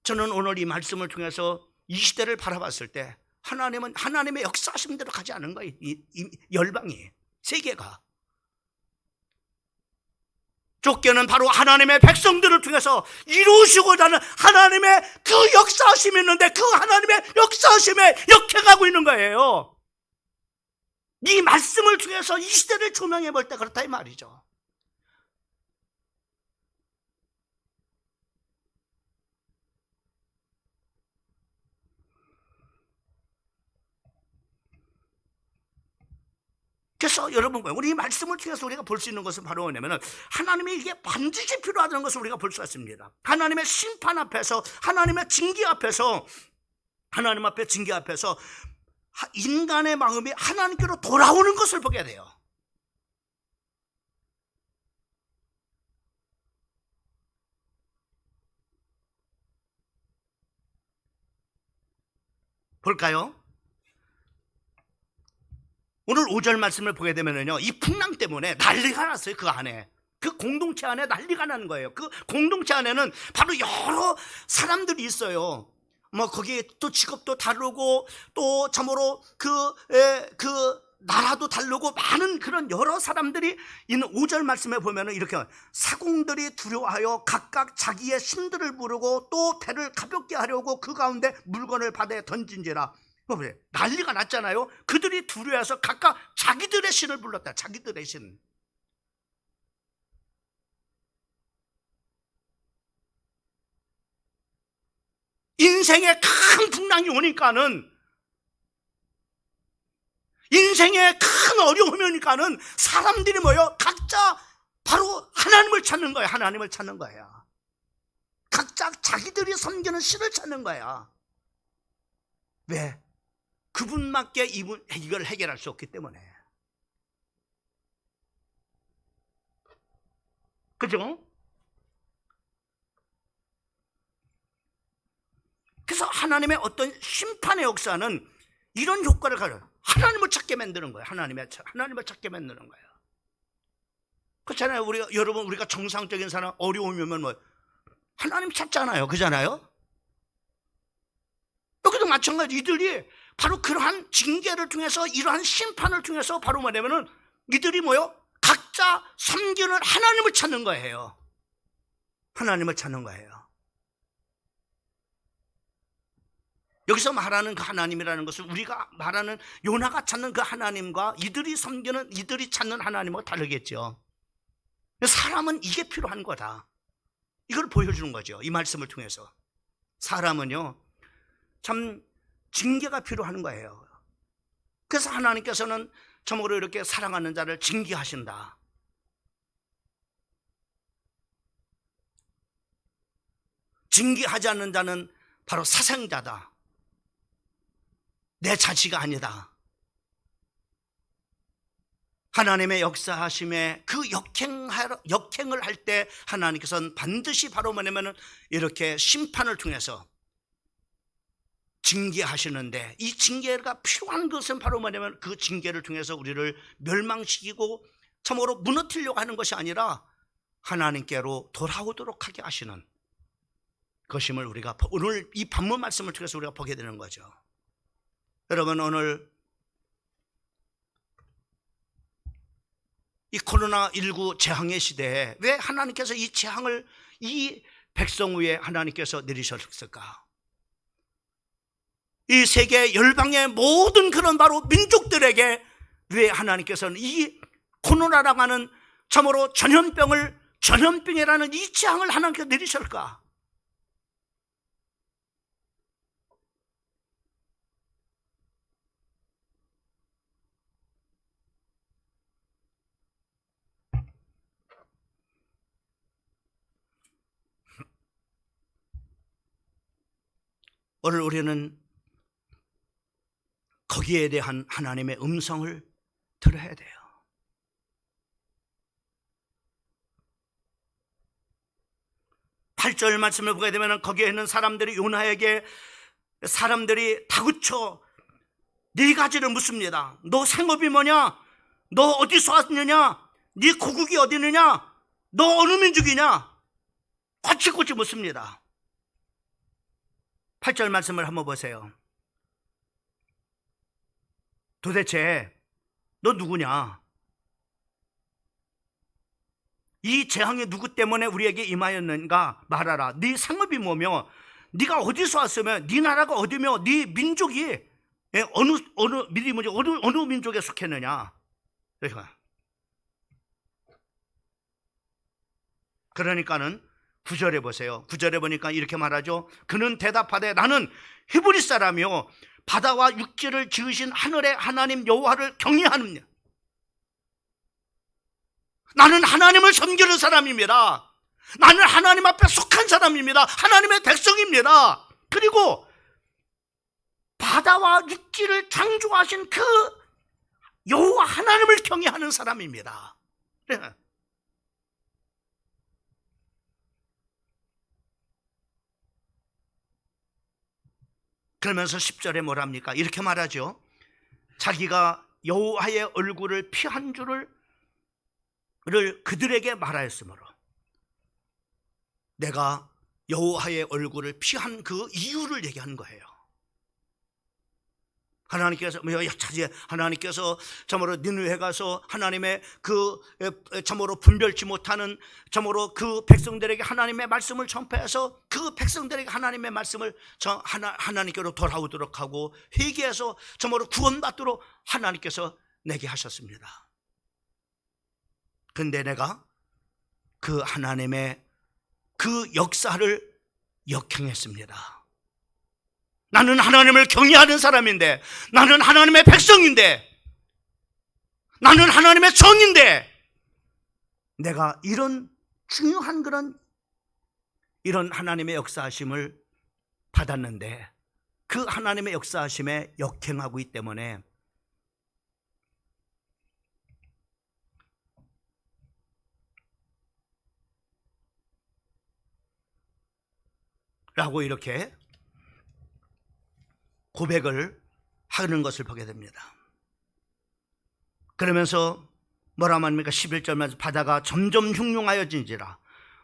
저는 오늘 이 말씀을 통해서 이 시대를 바라봤을 때 하나님은 하나님의 역사하심대로 가지 않은 거예요. 이 열방이, 세계가. 쫓겨는 바로 하나님의 백성들을 통해서 이루시고자 하는 하나님의 그 역사하심이 있는데 그 하나님의 역사하심에 역행하고 있는 거예요. 이 말씀을 통해서 이 시대를 조명해 볼 때 그렇다 이 말이죠. 그래서 여러분, 우리 이 말씀을 통해서 우리가 볼 수 있는 것은 바로 뭐냐면 하나님의 이게 반드시 필요하다는 것을 우리가 볼 수가 있습니다. 하나님의 심판 앞에서, 하나님의 징계 앞에서, 하나님 앞에 징계 앞에서 인간의 마음이 하나님께로 돌아오는 것을 보게 돼요. 볼까요? 오늘 5절 말씀을 보게 되면요, 이 풍랑 때문에 난리가 났어요. 그 안에, 그 공동체 안에 난리가 나는 거예요. 그 공동체 안에는 바로 여러 사람들이 있어요. 뭐 거기에 또 직업도 다르고 또 참으로 그 나라도 다르고 많은 그런 여러 사람들이 있는 5절 말씀에 보면은 이렇게 사공들이 두려워하여 각각 자기의 신들을 부르고 또 배를 가볍게 하려고 그 가운데 물건을 바다에 던진지라. 난리가 났잖아요. 그들이 두려워해서 각각 자기들의 신을 불렀다. 자기들의 신. 인생에 큰 풍랑이 오니까는, 인생에 큰 어려움이 오니까는 사람들이 모여 각자 바로 하나님을 찾는 거야. 하나님을 찾는 거야. 각자 자기들이 섬기는 신을 찾는 거야. 왜? 그분밖에 이걸 해결할 수 없기 때문에. 그죠? 그래서 하나님의 어떤 심판의 역사는 이런 효과를 가져요. 하나님을 찾게 만드는 거예요. 하나님을 찾게 만드는 거예요. 그렇잖아요. 여러분, 우리가 정상적인 사람 어려움이 오면 뭐 하나님 찾잖아요. 그잖아요. 여기도 마찬가지. 이들이 바로 그러한 징계를 통해서, 이러한 심판을 통해서 바로 뭐냐면은 이들이 뭐요? 각자 섬기는 하나님을 찾는 거예요. 하나님을 찾는 거예요. 여기서 말하는 그 하나님이라는 것은 우리가 말하는 요나가 찾는 그 하나님과 이들이 섬기는, 이들이 찾는 하나님과 다르겠죠. 사람은 이게 필요한 거다. 이걸 보여주는 거죠. 이 말씀을 통해서. 사람은요, 참 징계가 필요한 거예요. 그래서 하나님께서는 참으로 이렇게 사랑하는 자를 징계하신다. 징계하지 않는 자는 바로 사생자다. 내 자치가 아니다. 하나님의 역사하심에 그 역행을 할 때 하나님께서는 반드시 바로 뭐냐면 이렇게 심판을 통해서 징계하시는데, 이 징계가 필요한 것은 바로 뭐냐면 그 징계를 통해서 우리를 멸망시키고 참으로 무너뜨리려고 하는 것이 아니라 하나님께로 돌아오도록 하게 하시는 것임을 우리가 오늘 이 본문 말씀을 통해서 우리가 보게 되는 거죠. 여러분, 오늘 이 코로나19 재앙의 시대에 왜 하나님께서 이 재앙을 이 백성 위에 하나님께서 내리셨을까? 이 세계 열방의 모든 그런 바로 민족들에게 왜 하나님께서는 이 코로나라고 하는 참으로 전염병이라는 이 재앙을 하나님께서 내리실까? 오늘 우리는 거기에 대한 하나님의 음성을 들어야 돼요. 팔절 말씀을 보게 되면 거기에 있는 사람들이 요나에게 사람들이 다구쳐 네 가지를 묻습니다. 너 생업이 뭐냐? 너 어디서 왔느냐? 네 고국이 어디느냐? 너 어느 민족이냐? 꼬치꼬치 묻습니다. 8절 말씀을 한번 보세요. 도대체 너 누구냐? 이 재앙이 누구 때문에 우리에게 임하였는가 말하라. 네 상업이 뭐며 네가 어디서 왔으며 네 나라가 어디며 네 민족이 어느 민족에 속했느냐. 그러니까는 9절에 보세요. 9절에 보니까 이렇게 말하죠. 그는 대답하되 나는 히브리 사람이요 바다와 육지를 지으신 하늘의 하나님 여호와를 경외하느냐. 나는 하나님을 섬기는 사람입니다. 나는 하나님 앞에 속한 사람입니다. 하나님의 백성입니다. 그리고 바다와 육지를 창조하신 그 여호와 하나님을 경외하는 사람입니다. 그러면서 10절에 뭐랍니까? 이렇게 말하죠. 자기가 여호와의 얼굴을 피한 줄을 그들에게 말하였으므로 내가 여호와의 얼굴을 피한 그 이유를 얘기하는 거예요. 하나님께서 참으로 니느웨 가서 하나님의 그 참으로 분별치 못하는 참으로 그 백성들에게 하나님의 말씀을 전파해서 그 백성들에게 하나님의 말씀을 하나님께로 돌아오도록 하고 회개해서 참으로 구원받도록 하나님께서 내게 하셨습니다. 근데 내가 그 하나님의 그 역사를 역행했습니다. 나는 하나님을 경외하는 사람인데, 나는 하나님의 백성인데, 나는 하나님의 종인데, 내가 이런 중요한 이런 하나님의 역사하심을 받았는데 그 하나님의 역사하심에 역행하고 있기 때문에 라고 이렇게 고백을 하는 것을 보게 됩니다. 그러면서 뭐라 말합니까? 11절만 바다가 점점 흉흉하여진지라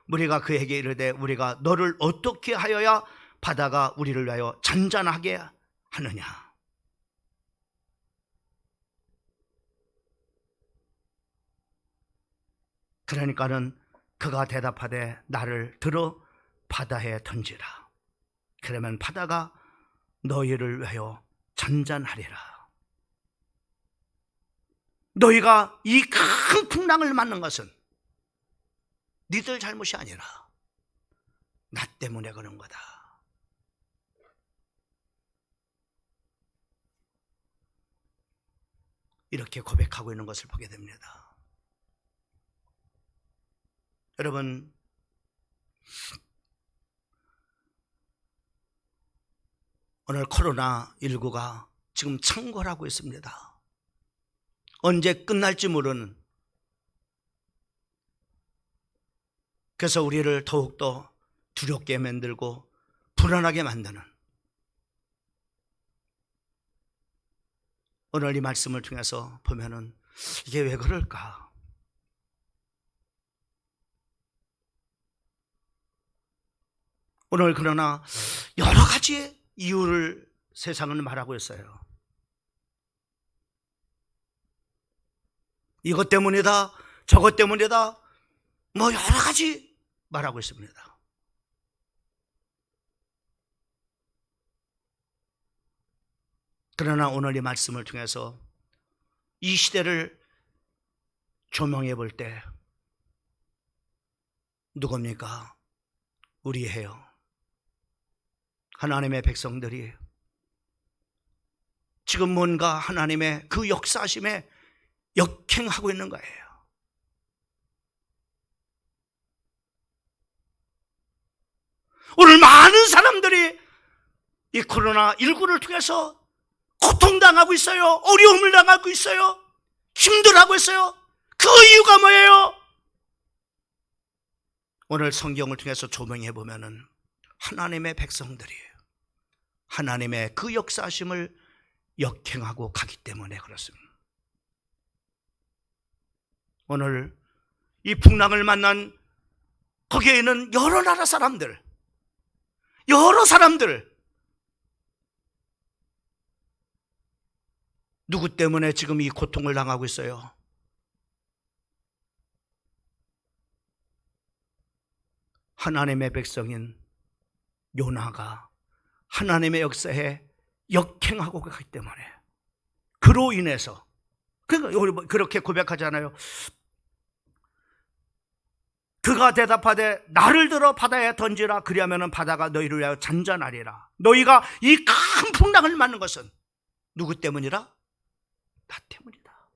무리가 그에게 이르되 우리가 너를 어떻게 하여야 바다가 우리를 위하여 잔잔하게 하느냐. 그러니까는 그가 대답하되 나를 들어 바다에 던지라. 그러면 바다가 너희를 위하여 잔잔하리라. 너희가 이 큰 풍랑을 맞는 것은 니들 잘못이 아니라 나 때문에 그런 거다. 이렇게 고백하고 있는 것을 보게 됩니다. 여러분, 오늘 코로나19가 지금 창궐하고 있습니다. 언제 끝날지 모르는, 그래서 우리를 더욱더 두렵게 만들고 불안하게 만드는 오늘 이 말씀을 통해서 보면은 이게 왜 그럴까? 오늘 그러나 여러 가지 이유를 세상은 말하고 있어요. 이것 때문이다, 저것 때문이다, 뭐 여러 가지 말하고 있습니다. 그러나 오늘 이 말씀을 통해서 이 시대를 조명해 볼 때 누굽니까? 우리예요. 하나님의 백성들이 지금 뭔가 하나님의 그 역사심에 역행하고 있는 거예요. 오늘 많은 사람들이 이 코로나19를 통해서 고통당하고 있어요. 어려움을 당하고 있어요. 힘들어하고 있어요. 그 이유가 뭐예요? 오늘 성경을 통해서 조명해 보면은 하나님의 백성들이에요. 하나님의 그 역사하심을 역행하고 가기 때문에 그렇습니다. 오늘 이 풍랑을 만난 거기에 있는 여러 나라 사람들, 여러 사람들, 누구 때문에 지금 이 고통을 당하고 있어요? 하나님의 백성인 요나가 하나님의 역사에 역행하고 가기 때문에, 그로 인해서, 그러니까 그렇게 고백하잖아요. 그가 대답하되 나를 들어 바다에 던지라. 그리하면 바다가 너희를 위하여 잔잔하리라. 너희가 이 큰 풍랑을 맞는 것은 누구 때문이라? 나 때문이다.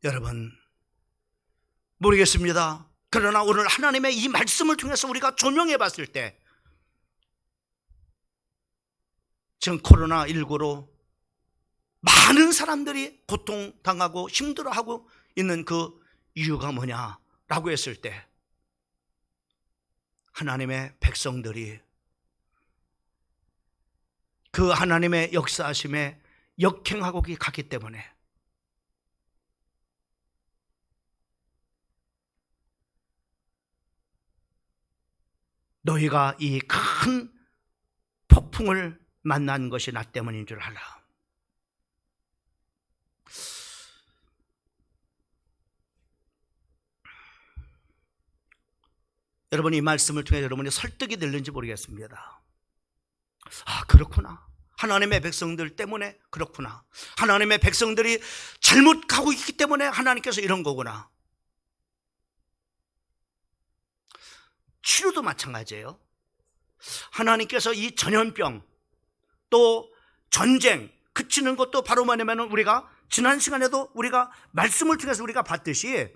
여러분, 모르겠습니다. 그러나 오늘 하나님의 이 말씀을 통해서 우리가 조명해 봤을 때, 지금 코로나19로 많은 사람들이 고통당하고 힘들어하고 있는 그 이유가 뭐냐라고 했을 때, 하나님의 백성들이 그 하나님의 역사하심에 역행하고 갔기 때문에, 너희가 이 큰 폭풍을 만난 것이 나 때문인 줄 알라. 여러분, 이 말씀을 통해 여러분이 설득이 될는지 모르겠습니다. 아, 그렇구나. 하나님의 백성들 때문에 그렇구나. 하나님의 백성들이 잘못 가고 있기 때문에 하나님께서 이런 거구나. 치료도 마찬가지예요. 하나님께서 이 전염병, 또 전쟁 그치는 것도 바로 뭐냐면, 우리가 지난 시간에도 우리가 말씀을 통해서 우리가 봤듯이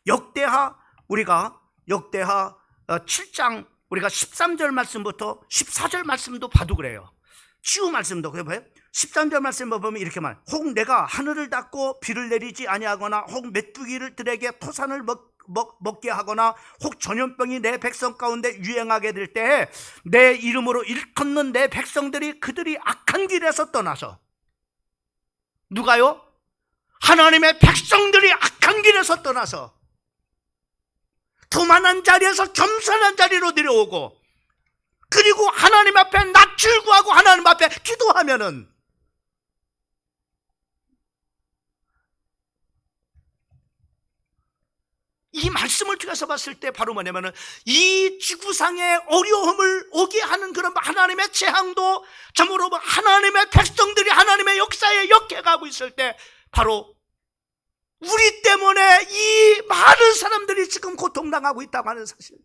역대하 7장 우리가 13절 말씀부터 14절 말씀도 봐도 그래요. 치유 말씀도 그래 봐요. 13절 말씀을 보면 이렇게 말: 혹 내가 하늘을 닫고 비를 내리지 아니하거나, 혹 메뚜기를 들에게 토산을 먹게 하거나, 혹 전염병이 내 백성 가운데 유행하게 될 때 내 이름으로 일컫는 내 백성들이 그들이 악한 길에서 떠나서, 누가요? 하나님의 백성들이 악한 길에서 떠나서 교만한 자리에서 겸손한 자리로 내려오고, 그리고 하나님 앞에 낯을 구하고 하나님 앞에 기도하면은, 이 말씀을 통해서 봤을 때 바로 뭐냐면은, 이 지구상의 어려움을 오게 하는 그런 하나님의 재앙도 참으로 하나님의 백성들이 하나님의 역사에 역행하고 있을 때, 바로 우리 때문에 이 많은 사람들이 지금 고통당하고 있다고 하는 사실.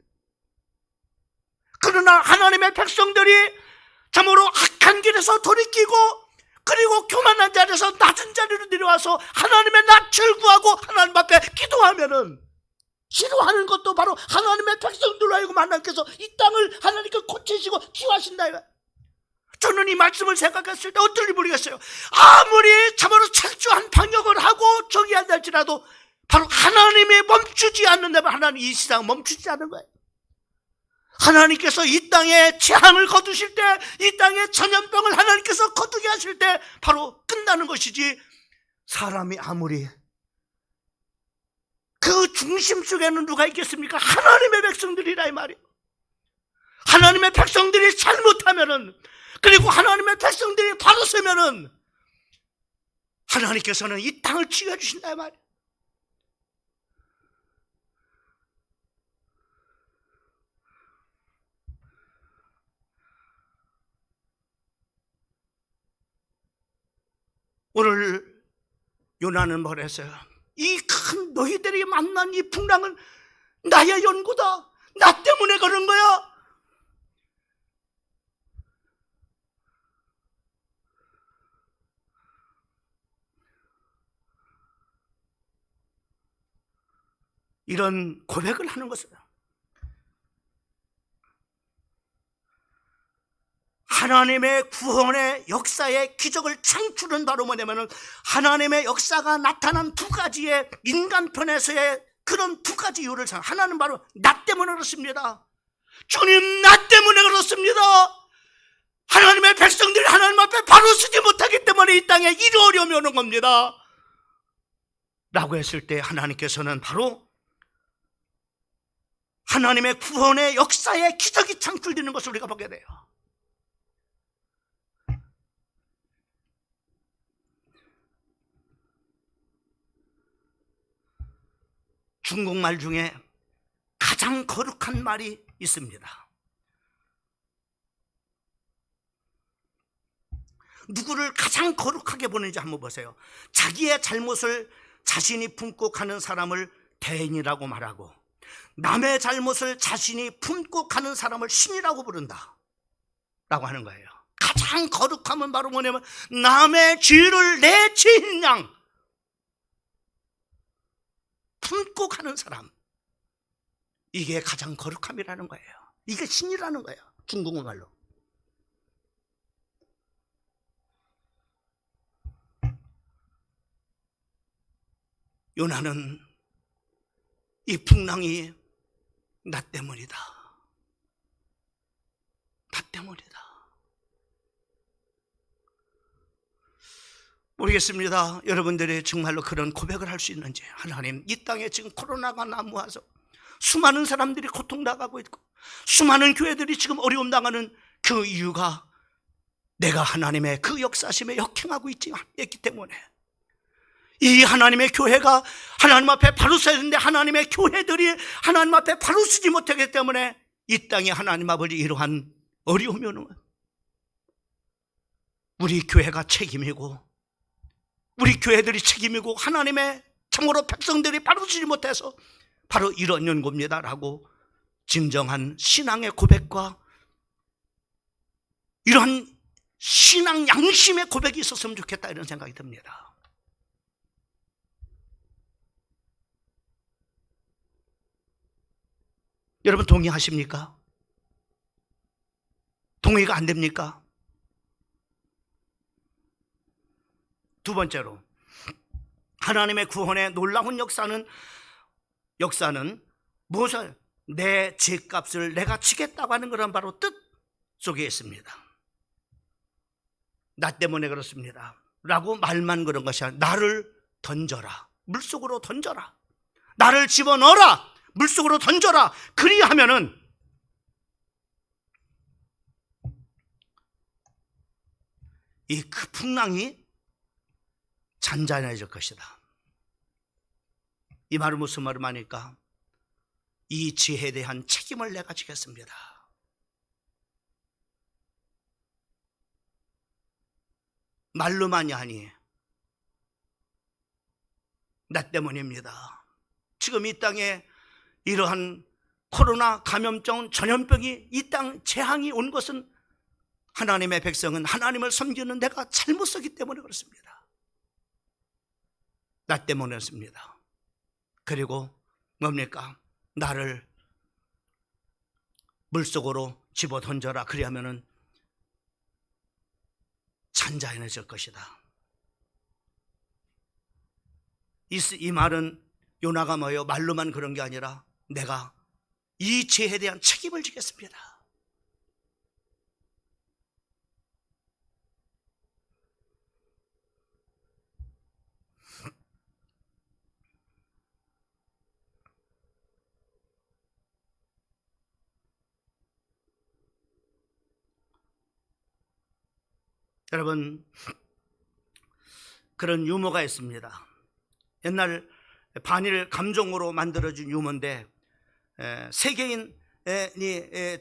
그러나 하나님의 백성들이 참으로 악한 길에서 돌이키고, 그리고 교만한 자리에서 낮은 자리로 내려와서 하나님의 낯을 구하고 하나님 앞에 기도하면은, 치료하는 것도 바로 하나님의 백성들로 하여금 하나님께서 이 땅을 하나님께 고치시고 치유하신다. 저는 이 말씀을 생각했을 때 어떨지 모르겠어요. 아무리 참으로 철저한 방역을 하고 저기 한달지라도 바로 하나님이 멈추지 않는다면, 하나님 이 세상 멈추지 않는 거예요. 하나님께서 이 땅에 재앙을 거두실 때, 이 땅에 전염병을 하나님께서 거두게 하실 때 바로 끝나는 것이지, 사람이 아무리 그 중심 속에는 누가 있겠습니까? 하나님의 백성들이라 이 말이에요. 하나님의 백성들이 잘못하면은, 그리고 하나님의 백성들이 바로 서면은 하나님께서는 이 땅을 치유해 주신다 이 말이에요. 오늘 요나는 뭘 했어요? 이 큰 너희들이 만난 이 풍랑은 나의 연고다. 나 때문에 그런 거야. 이런 고백을 하는 것은 하나님의 구원의 역사의 기적을 창출은 바로 뭐냐면 하나님의 역사가 나타난 두 가지의 인간편에서의 그런 두 가지 이유를 하나는 바로 나 때문에 그렇습니다. 주님, 나 때문에 그렇습니다. 하나님의 백성들이 하나님 앞에 바로 서지 못하기 때문에 이 땅에 이리 어려움이 오는 겁니다 라고 했을 때 하나님께서는 바로 하나님의 구원의 역사의 기적이 창출되는 것을 우리가 보게 돼요. 중국말 중에 가장 거룩한 말이 있습니다. 누구를 가장 거룩하게 보는지 한번 보세요. 자기의 잘못을 자신이 품고 가는 사람을 대인이라고 말하고 남의 잘못을 자신이 품고 가는 사람을 신이라고 부른다 라고 하는 거예요. 가장 거룩함은 바로 뭐냐면 남의 죄를 내 죄인 양 품고 가는 사람, 이게 가장 거룩함이라는 거예요. 이게 신이라는 거예요, 중국말로. 요나는 이 풍랑이 나 때문이다, 나 때문이다. 모르겠습니다. 여러분들이 정말로 그런 고백을 할 수 있는지. 하나님, 이 땅에 지금 코로나가 난무해서 수많은 사람들이 고통당하고 있고 수많은 교회들이 지금 어려움 당하는 그 이유가 내가 하나님의 그 역사심에 역행하고 있기 때문에 이 하나님의 교회가 하나님 앞에 바로 서야 되는데 하나님의 교회들이 하나님 앞에 바로 서지 못하기 때문에 이 땅에 하나님 아버지 이러한 어려움이 오는 거예요. 우리 교회가 책임이고 우리 교회들이 책임이고 하나님의 참으로 백성들이 바로 서지 못해서 바로 이런 연고입니다 라고 진정한 신앙의 고백과 이러한 신앙 양심의 고백이 있었으면 좋겠다, 이런 생각이 듭니다. 여러분 동의하십니까? 동의가 안 됩니까? 두 번째로, 하나님의 구원의 놀라운 역사는 무엇을? 내 죄값을 내가 치겠다고 하는 그런 바로 뜻 속에 있습니다. 나 때문에 그렇습니다 라고 말만 그런 것이 아니라 나를 던져라, 물속으로 던져라, 나를 집어넣어라, 물속으로 던져라. 그리하면은 이 그 풍랑이 잔잔해질 것이다. 이 말은 무슨 말을 하니까 이 지혜에 대한 책임을 내가 지겠습니다. 말로만이 아니 나 때문입니다. 지금 이 땅에 이러한 코로나 감염병 전염병이 이 땅 재앙이 온 것은 하나님의 백성은 하나님을 섬기는 내가 잘못 썼기 때문에 그렇습니다. 나 때문이었습니다. 그리고 뭡니까? 나를 물속으로 집어 던져라. 그리하면은 잔잔해질 것이다. 이 말은 요나가 뭐예요? 말로만 그런 게 아니라 내가 이 죄에 대한 책임을 지겠습니다. 여러분, 그런 유머가 있습니다. 옛날 반일 감정으로 만들어진 유머인데 세계인이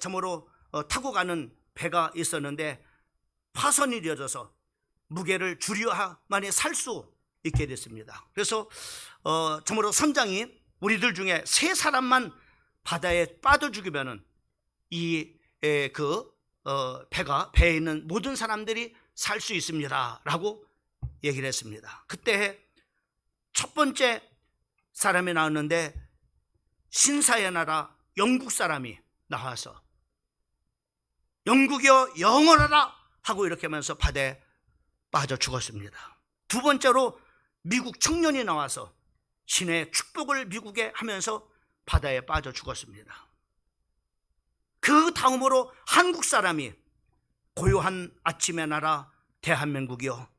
참으로 타고 가는 배가 있었는데 파손이 되어져서 무게를 줄여야만이 살 수 있게 됐습니다. 그래서 참으로 선장이 우리들 중에 3사람만 바다에 빠져 죽이면은 배에 있는 모든 사람들이 살 수 있습니다 라고 얘기를 했습니다. 그때 첫 번째 사람이 나왔는데 신사의 나라 영국 사람이 나와서 영국이여 영원하라 하고 이렇게 하면서 바다에 빠져 죽었습니다. 두 번째로 미국 청년이 나와서 신의 축복을 미국에 하면서 바다에 빠져 죽었습니다. 그 다음으로 한국 사람이 고요한 아침의 나라 대한민국이여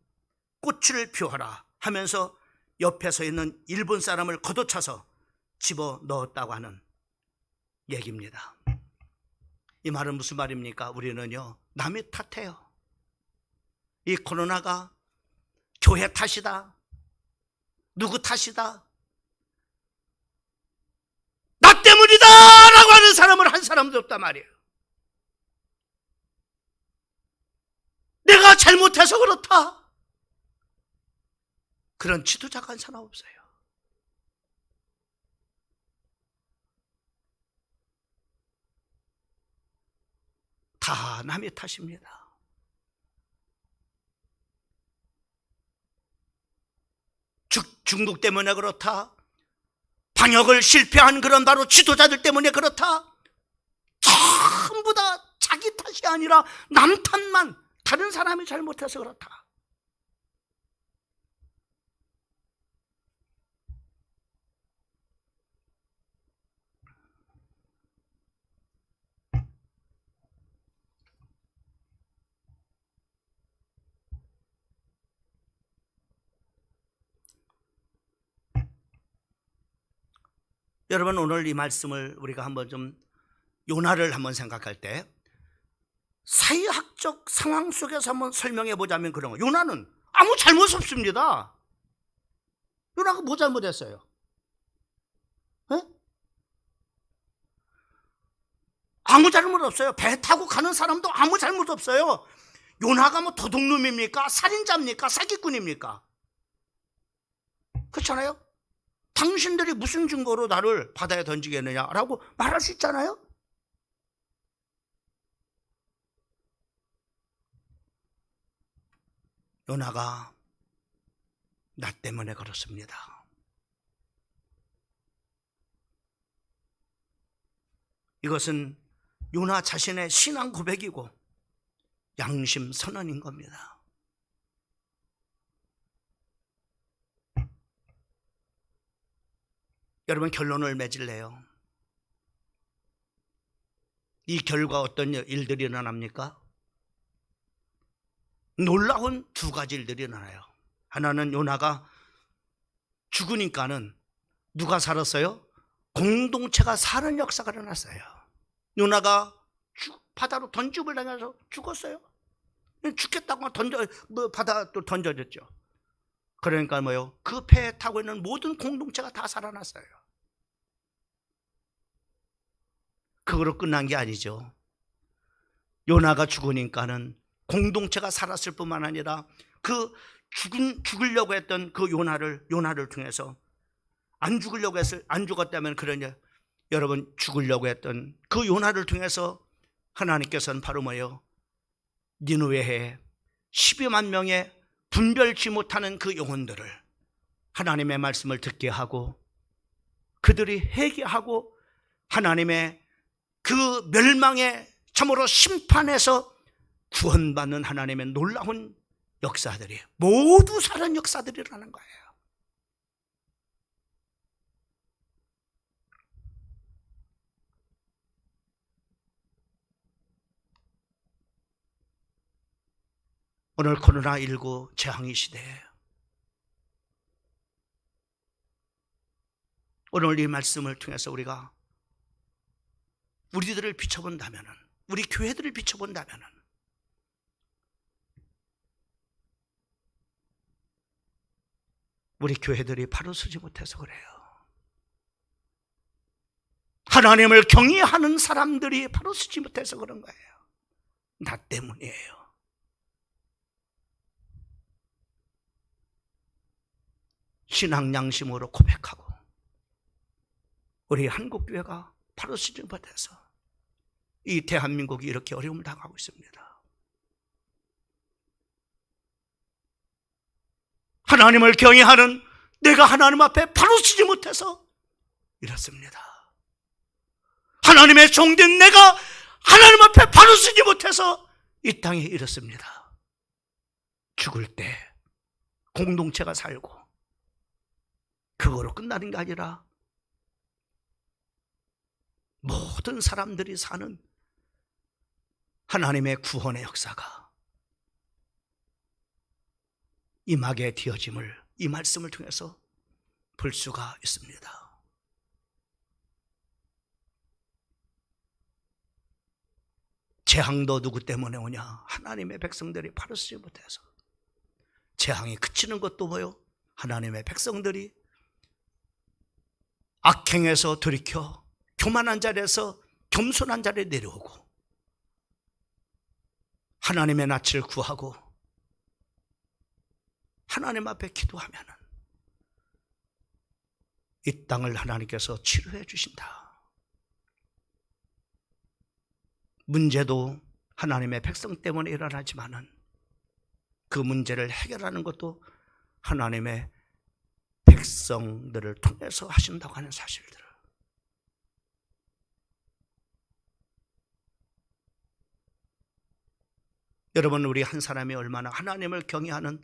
꽃을 피워라 하면서 옆에 서 있는 일본 사람을 걷어차서 집어 넣었다고 하는 얘기입니다. 이 말은 무슨 말입니까? 우리는요, 남의 탓해요. 이 코로나가 교회 탓이다, 누구 탓이다, 나 때문이다 라고 하는 사람은 한 사람도 없단 말이에요. 내가 잘못해서 그렇다, 그런 지도자가 한 사람 없어요. 다 남의 탓입니다. 중국 때문에 그렇다, 방역을 실패한 그런 바로 지도자들 때문에 그렇다, 전부 다 자기 탓이 아니라 남 탓만, 다른 사람이 잘못해서 그렇다. 여러분, 오늘 이 말씀을 우리가 한번 좀 요나를 한번 생각할 때 사회학적 상황 속에서 한번 설명해 보자면 그런 거. 요나는 아무 잘못 없습니다. 요나가 뭐 잘못했어요? 에? 아무 잘못 없어요. 배 타고 가는 사람도 아무 잘못 없어요. 요나가 뭐 도둑놈입니까? 살인자입니까? 사기꾼입니까? 그렇잖아요? 당신들이 무슨 증거로 나를 바다에 던지겠느냐라고 말할 수 있잖아요. 요나가 나 때문에 그렇습니다. 이것은 요나 자신의 신앙 고백이고 양심 선언인 겁니다. 여러분, 결론을 맺을래요? 이 결과 어떤 일들이 일어납니까? 놀라운 두 가지 일들이 일어나요. 하나는 요나가 죽으니까는 누가 살았어요? 공동체가 사는 역사가 일어났어요. 요나가 바다로 던짐을 당해서 죽었어요. 죽겠다고 바다 또 던져졌죠. 그러니까 뭐요? 그 배에 타고 있는 모든 공동체가 다 살아났어요. 그거로 끝난 게 아니죠. 요나가 죽으니까는 공동체가 살았을 뿐만 아니라 그 죽으려고 했던 그 요나를 통해서 안 죽었다면 그러냐, 여러분, 죽으려고 했던 그 요나를 통해서 하나님께서는 바로 뭐예요? 니느웨에 12만 명의 분별치 못하는 그 영혼들을 하나님의 말씀을 듣게 하고 그들이 회개하고 하나님의 그 멸망의 참으로 심판에서 구원받는 하나님의 놀라운 역사들이 모두 사는 역사들이라는 거예요. 오늘 코로나19 재앙의 시대에 오늘 이 말씀을 통해서 우리가 우리들을 비춰본다면, 우리 교회들을 비춰본다면 우리 교회들이 바로 서지 못해서 그래요. 하나님을 경외하는 사람들이 바로 서지 못해서 그런 거예요. 나 때문이에요. 신앙 양심으로 고백하고 우리 한국교회가 바로 서지 못해서 이 대한민국이 이렇게 어려움을 당하고 있습니다. 하나님을 경외하는 내가 하나님 앞에 바로 서지 못해서 이렇습니다. 하나님의 종된 내가 하나님 앞에 바로 서지 못해서 이 땅에 이렇습니다. 죽을 때 공동체가 살고 그거로 끝나는 게 아니라 모든 사람들이 사는 하나님의 구원의 역사가 임하게 되어짐을 이 말씀을 통해서 볼 수가 있습니다. 재앙도 누구 때문에 오냐? 하나님의 백성들이 바로 서지 못해서. 재앙이 그치는 것도 뭐요? 하나님의 백성들이 악행에서 돌이켜 교만한 자리에서 겸손한 자리에 내려오고 하나님의 낯을 구하고 하나님 앞에 기도하면 이 땅을 하나님께서 치료해 주신다. 문제도 하나님의 백성 때문에 일어나지만은 그 문제를 해결하는 것도 하나님의 백성들을 통해서 하신다고 하는 사실들. 여러분, 우리 한 사람이 얼마나 하나님을 경외하는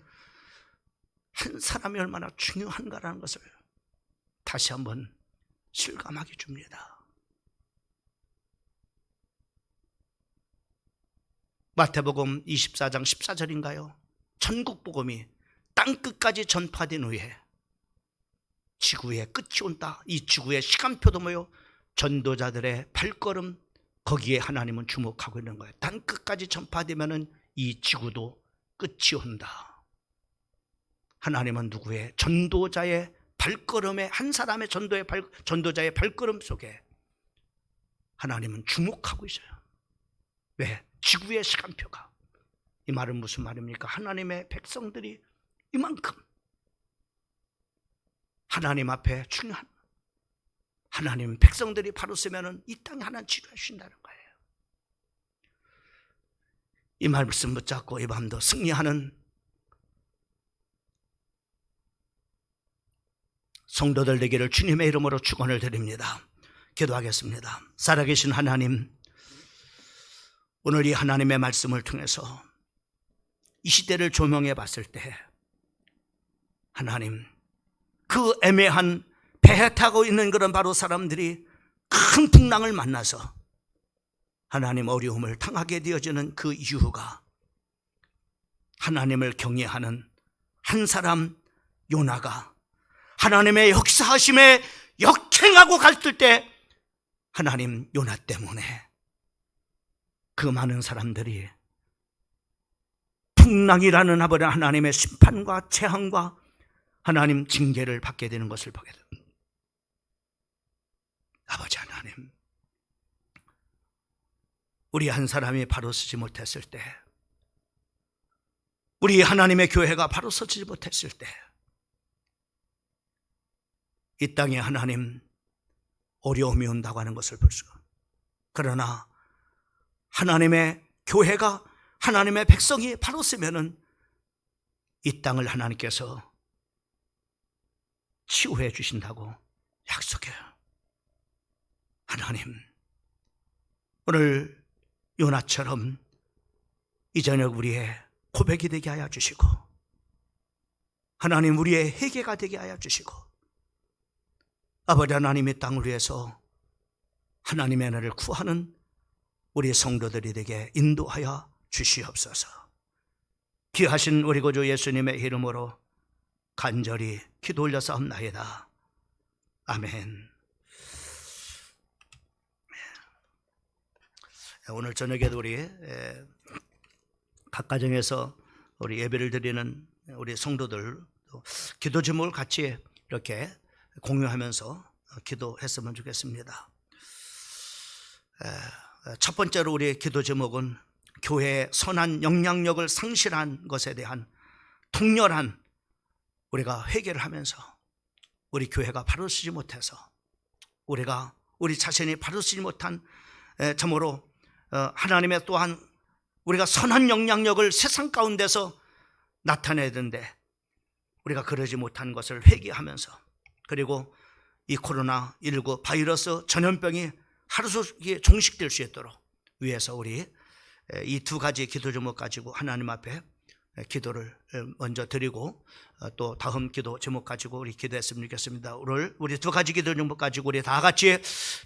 한 사람이 얼마나 중요한가라는 것을 다시 한번 실감하게 줍니다. 마태복음 24장 14절인가요? 천국 복음이 땅끝까지 전파된 후에 지구의 끝이 온다. 이 지구의 시간표도 뭐요? 전도자들의 발걸음, 거기에 하나님은 주목하고 있는 거예요. 땅끝까지 전파되면은 이 지구도 끝이 온다. 하나님은 누구의? 전도자의 발걸음에, 한 사람의 전도자의 발걸음 속에 하나님은 주목하고 있어요. 왜? 지구의 시간표가. 이 말은 무슨 말입니까? 하나님의 백성들이 이만큼 하나님 앞에 중요한, 하나님 백성들이 바로 서면은 이 땅에 하나님 치료해 주신다는 거예요. 이 말씀 붙잡고 이 밤도 승리하는 성도들 되기를 주님의 이름으로 축원을 드립니다. 기도하겠습니다. 살아계신 하나님, 오늘 이 하나님의 말씀을 통해서 이 시대를 조명해 봤을 때 하나님, 그 애매한 배에 타고 있는 그런 바로 사람들이 큰 풍랑을 만나서 하나님 어려움을 당하게 되어지는 그 이유가 하나님을 경외하는 한 사람 요나가 하나님의 역사하심에 역행하고 갔을 때 하나님 요나 때문에 그 많은 사람들이 풍랑이라는 아버지 하나님의 심판과 재앙과 하나님 징계를 받게 되는 것을 보게 됩니다. 아버지 하나님, 우리 한 사람이 바로 서지 못했을 때, 우리 하나님의 교회가 바로 서지 못했을 때, 이 땅에 하나님 어려움이 온다고 하는 것을 볼 수가. 그러나 하나님의 교회가, 하나님의 백성이 바로 서면은 이 땅을 하나님께서 치유해 주신다고 약속해요. 하나님, 오늘 요나처럼 이 저녁 우리의 고백이 되게 하여 주시고, 하나님 우리의 회개가 되게 하여 주시고, 아버지 하나님의 땅을 위해서 하나님의 나라를 구하는 우리 성도들이 되게 인도하여 주시옵소서. 귀하신 우리 구주 예수님의 이름으로 간절히 기도 올려사옵나이다. 아멘. 오늘 저녁에도 우리 각 가정에서 우리 예배를 드리는 우리 성도들 기도 제목을 같이 이렇게 공유하면서 기도했으면 좋겠습니다. 첫 번째로 우리의 기도 제목은 교회의 선한 영향력을 상실한 것에 대한 통렬한 우리가 회개를 하면서 우리 교회가 바로 서지 못해서 우리가 우리 자신이 바로 서지 못한 참으로 하나님의 또한 우리가 선한 영향력을 세상 가운데서 나타내야 되는데 우리가 그러지 못한 것을 회개하면서, 그리고 이 코로나19 바이러스 전염병이 하루속히 종식될 수 있도록 위해서 우리 이 두 가지 기도 제목 가지고 하나님 앞에 기도를 먼저 드리고 또 다음 기도 제목 가지고 우리 기도했으면 좋겠습니다. 오늘 우리 두 가지 기도 제목 가지고 우리 다 같이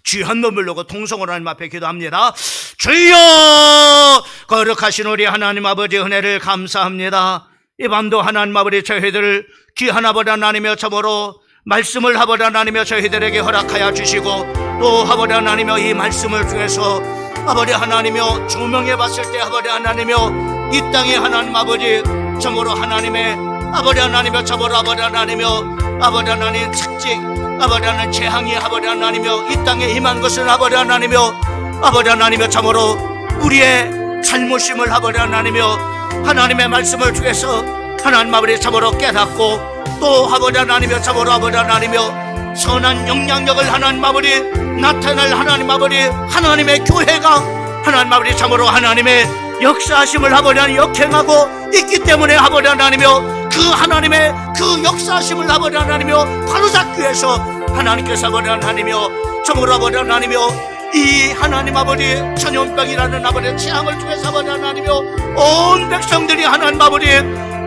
주여 한 몸을 놓고 통성으로 하나님 앞에 기도합니다. 주여, 거룩하신 우리 하나님 아버지 은혜를 감사합니다. 이 밤도 하나님 아버지 저희들을 귀한 아버지 하나님이여 참으로 말씀을 아버지 하나님이여 저희들에게 허락하여 주시고 또 아버지 하나님이여 이 말씀을 통해서 아버지 하나님이여 조명해 봤을 때 아버지 하나님이여 이 땅에 하나님 아버지 참으로 하나님의 아버지 하나님이여 참으로 아버지 하나님이여 아버지 하나님 착직 아버지 하나님 재앙이 아버지 하나님이여 이 땅에 임한 것은 아버지 하나님이여 아버지 하나님이여 참으로 우리의 잘못임을 아버지 하나님이여 하나님의 말씀을 통해서 하나님 아버지 참으로 깨닫고 또 아버지 하나님이여 참으로 아버지 하나님이여 선한 영향력을 하나님 아버지 나타낼 하나님 아버지 하나님의 교회가 하나님 아버지 참으로 하나님의 역사하심을 아버지 하나님 역행하고 있기 때문에 아버지 하나님이여 그 하나님의 그 역사하심을 아버지 하나님이여 바로잡기 위해서 하나님께서 아버지 하나님이여 참으로 아버지 하나님이여 이 하나님 아버지 전염병이라는 아버지 재앙을 통해서 아버지 하나님이여 온 백성들이 하나님 아버지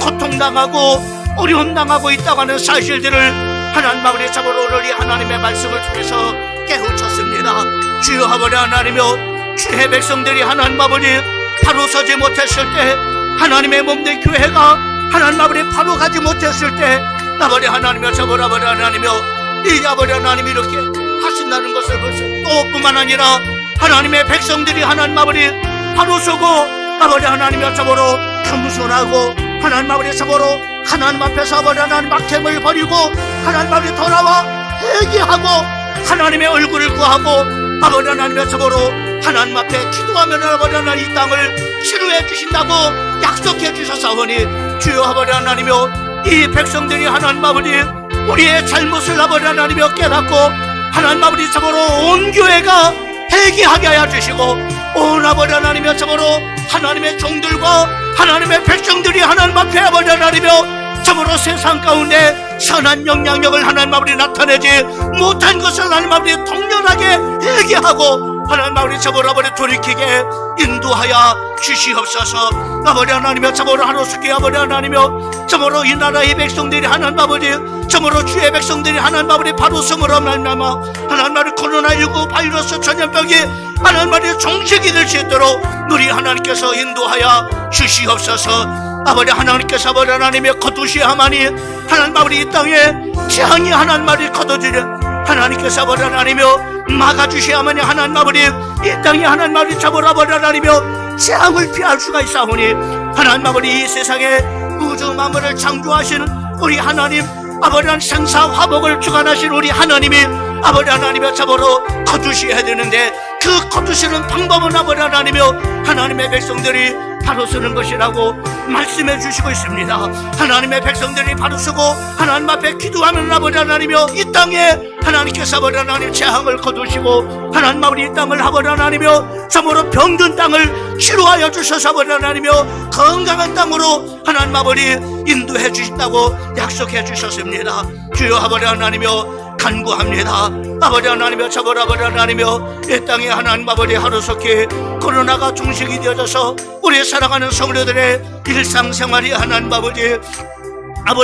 고통당하고 어려움당하고 있다고 하는 사실들을 하나님 아버지 참으로 오늘 이 하나님의 말씀을 통해서 깨우쳤습니다. 주여 아버지 하나님이여 주의 백성들이 하나님 아버지 바로 서지 못했을 때 하나님의 몸된 교회가 하나님 아버지 바로 가지 못했을 때 아버지 하나님이여 참으로 아버지 하나님이여 이 아버지 하나님이 이렇게 하신다는 것을 벌써 또 뿐만 아니라 하나님의 백성들이 하나님 아버지 바로 서고 아버지 하나님이여 참으로 겸손하고 하나님 아버지 참으로 하나님 앞에서 아버지 하나님 악행을 버리고 하나님 앞에 돌아와 회개하고 하나님의 얼굴을 구하고 아버지 하나님의 참으로 하나님 앞에 기도하면 아버지 하나님 이 땅을 치료해 주신다고 약속해 주셨사오니 주여 아버지 하나님이여 이 백성들이 하나님 아버지 우리의 잘못을 아버지 하나님이여 깨닫고 하나님 아버지 참으로 온 교회가 회개하게 하여 주시고 온 아버지 하나님이여 참으로 하나님의 종들과 하나님의 백성들이 하나님 앞에 아버지 하나님이여 참으로 세상 가운데 선한 영향력을 하나님 아버지 나타내지 못한 것을 하나님 아버지 통렬하게 회개하고 하나님 아버지 참으로 아버지 돌이키게 인도하여 주시옵소서. 아버지 하나님이여 참으로 하루속히 아버지 하나님이여 참으로 이 나라의 백성들이 하나님 아버지 참으로 주의 백성들이 하나님 아버지 바로 섬으로 하나님 아버지 코로나19 바이러스 전염병이 하나님 아버지 종식이 될 수 있도록 우리 하나님께서 인도하여 주시옵소서. 아버지 하나님께서 아버지 하나님의 거두시하마니 하나님 아버지 이 땅에 재앙이 하나님 아버지 거둬지려 하나님께서 아버지 하나님이여 막아주시하마니 하나님 아버지 이 땅에 하나님 아버지 참으로 아버지 하나님이여 재앙을 피할 수가 있사오니 하나님 아버지 이 세상에 우주 만물을 창조하시는 우리 하나님 아버지 하나님 생사 화복을 주관하신 우리 하나님이 아버지 하나님의 참으로 거두시해야 되는데 그 거두시는 방법은 아버지 하나님이여 하나님의 백성들이 바로 서는 것이라고 말씀해 주시고 있습니다. 하나님의 백성들이 바로 서고 하나님 앞에 기도하는 아버지 하나님이여 이 땅에 하나님께서 아버지 하나님 재앙을 거두시고 하나님 아버지 이 땅을 아버지 하나님이여 참으로 병든 땅을 치료하여 주셔서 아버지 하나님이여 건강한 땅으로 하나님 아버지 인도해 주신다고 약속해 주셨습니다. 주여 아버지 하나님이여 간구합니다. 아버지 하나님이여 참으로 아버지 하나님이여 이 땅에 하나님 아버지 하루속히 코로나가 종식이 되어져서 우리 사랑하는 성도들의 일상생활이 하나님 아버지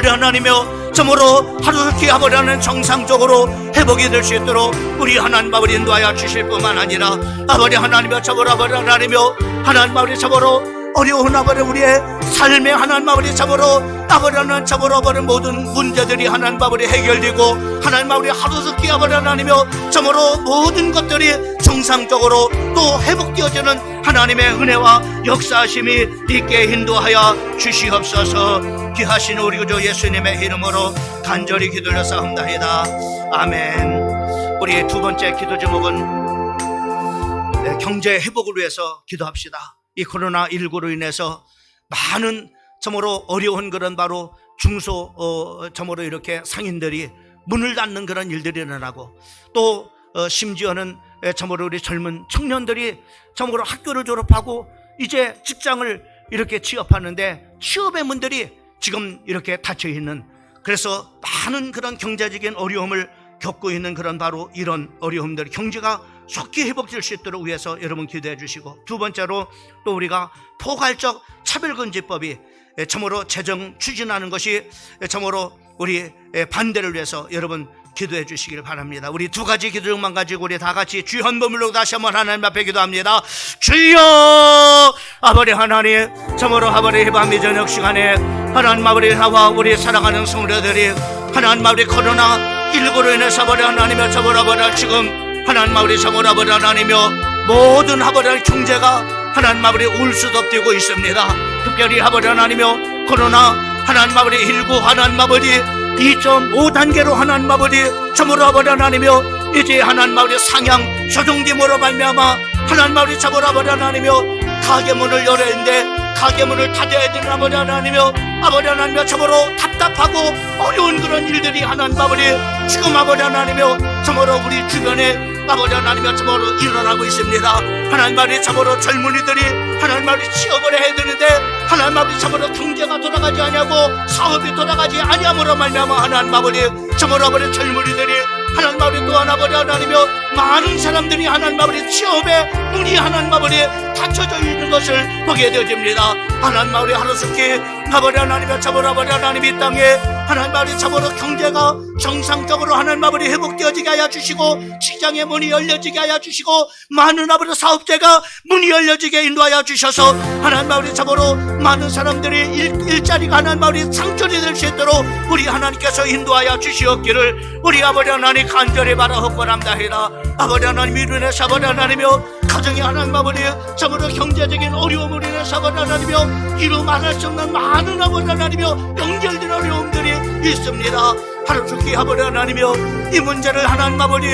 하나님이여 참으로 하루속히 아버지 하나님 정상적으로 회복이 될 수 있도록 우리 하나님 아버지 인도하여 주실 뿐만 아니라 아버지 하나님이여 참으로 아버지 하나님이여 하나님 아버지 참으로 어려운 아버지 우리의 삶의 하나님 아버지 참으로 아버지 하나님 참으로 아버지 모든 문제들이 하나님 아버지 해결되고 하나님 아버지 하루속히 아버지 하나님이여 참으로 모든 것들이 정상적으로 또 회복되어지는 하나님의 은혜와 역사하심이 있게 인도하여 주시옵소서. 귀하신 우리 구주 예수님의 이름으로 간절히 기도드렸사옵나이다. 아멘. 우리의 두 번째 기도 제목은 경제 회복을 위해서 기도합시다. 이 코로나19로 인해서 많은 참으로 어려운 그런 바로 중소 참으로 이렇게 상인들이 문을 닫는 그런 일들이 일어나고 또 심지어는 참으로 우리 젊은 청년들이 참으로 학교를 졸업하고 이제 직장을 이렇게 취업하는데 취업의 문들이 지금 이렇게 닫혀 있는, 그래서 많은 그런 경제적인 어려움을 겪고 있는 그런 바로 이런 어려움들, 경제가 속히 회복될 수 있도록 위해서 여러분 기도해 주시고, 두 번째로 또 우리가 포괄적 차별금지법이 참으로 제정 추진하는 것이 참으로 우리 반대를 위해서 여러분 기도해 주시길 바랍니다. 우리 두 가지 기도만 가지고 우리 다 같이 주여 한 번으로 다시 한번 하나님 앞에 기도합니다. 주여 아버지 하나님, 참으로 아버지 밤이 저녁 시간에 하나님 아버지 나와 우리 사랑하는 성도들이 하나님 아버지 코로나19로 인해서 아버지 하나님의 참으로 아버지 지금 하나님 아버지 참으로 아버지 하나님여 모든 아버지 경제가 하나님 아버지 울수덥되고 있습니다. 특별히 아버지 하나님여 코로나 하나님 아버지 19 하나님 아버지 2.5단계로 하나님 아버지 참으로 아버지 하나님여 이제 하나님 아버지 상향 조정됨으로 말미암아 하나님 아버지 참으로 아버지 하나님여 가게 문을 열어야 하는데 가게 문을 닫아야 되는 아버지 하나님여 아버지 하나님여 참으로 답답하고 어려운 그런 일들이 하나님 아버지 지금 아버지 하나님여 참으로 우리 주변에 아버지 하나님여 참으로 일어나고 있습니다. 하나님 아버지 참으로 젊은이들이 하나님 아버지 취업을 해야 되는데 하나님 아버지 참으로 경제가 돌아가지 아니하고 사업이 돌아가지 아니함으로 말미암아 하나님 아버지 참으로 아버지 젊은이들이 하나님 아버지 또한 아버지 하나님여 많은 사람들이 하나님 아버지 취업에 문이 하나님 아버지 닫혀져 있는 것을 보게 되어집니다. 하나님 아버지 하루속히 아버지 하나님의 참으로 아버지 하나님 이 땅에 하나님 아버지 참으로 경제가 정상적으로 하나님 아버지 회복되어지게 하여 주시고 직장의 문이 열려지게 하여 주시고 많은 아버지 사업자가 문이 열려지게 인도하여 주셔서 하나님 아버지 참으로 많은 사람들이 일자리가 하나님 아버지 창출이 될 수 있도록 우리 하나님께서 인도하여 주시옵기를 우리 아버지 하나님 간절히 바라옵고남다이다. 아버지 하나님 이로 인해서 아버지 하나님이여 가정의 하나님 아버지 참으로 경제적인 어려움으로 인해서 아버지 하나님이여 이루 말할 수 없는 많은 아버지 하나님이여 연결된 어려움들이 있습니다. 하루속히 아버지 하나님이여 이 문제를 하나님 아버지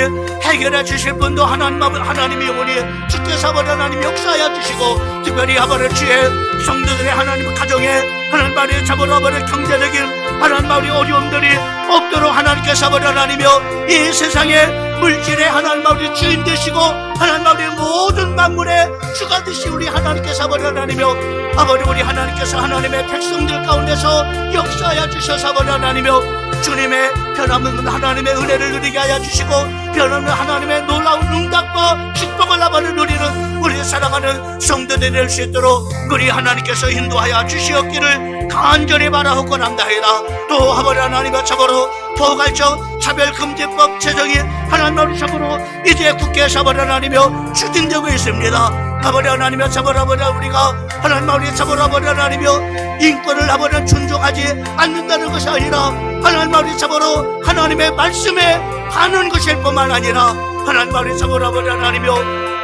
해결해 주실 분도 하나님이 오니 주께서 아버지 하나님 역사하여 주시고 특별히 아버지 주의 성도들의 하나님 가정에 하나님 아버지 참으로 아버지 경제적인 하나님 아버지 어려움들이 없도록 하나님께서 아버지 하나님이여 이 세상에 물질의 하나님 아버지 주인 되시고 하나님 아버지 모든 만물의 주가 되신 우리 하나님께서 아버지 하나님이여 아버지 우리 하나님께서 하나님의 백성들 가운데서 역사하여 주셔서 아버지 하나님이여 주님의 변함없는 하나님의 은혜를 누리게 하여 주시고 변함없는 하나님의 놀라운 응답과 축복을 아버지 누리는 우리 사랑하는 성도들이 될 수 있도록 우리 하나님께서 인도하여 주시옵기를 간절히 바라옵고남다이다. 또 아버지 하나님의 참으로 포괄적 차별금지법 제정이 하나님 아버지 참으로 이제 국회에서 아버지 하나님이여 추진되고 있습니다. 아버지 하나님의 참으로 아버지 우리가 하나님 아버지 참으로 아버지 하나님이여 인권을 아버지 존중하지 않는다는 것이 아니라 하나님 아버지 참으로 하나님의 말씀에 하는 것일 뿐만 아니라 하나님 아버지 참으로 아버지 하나님이여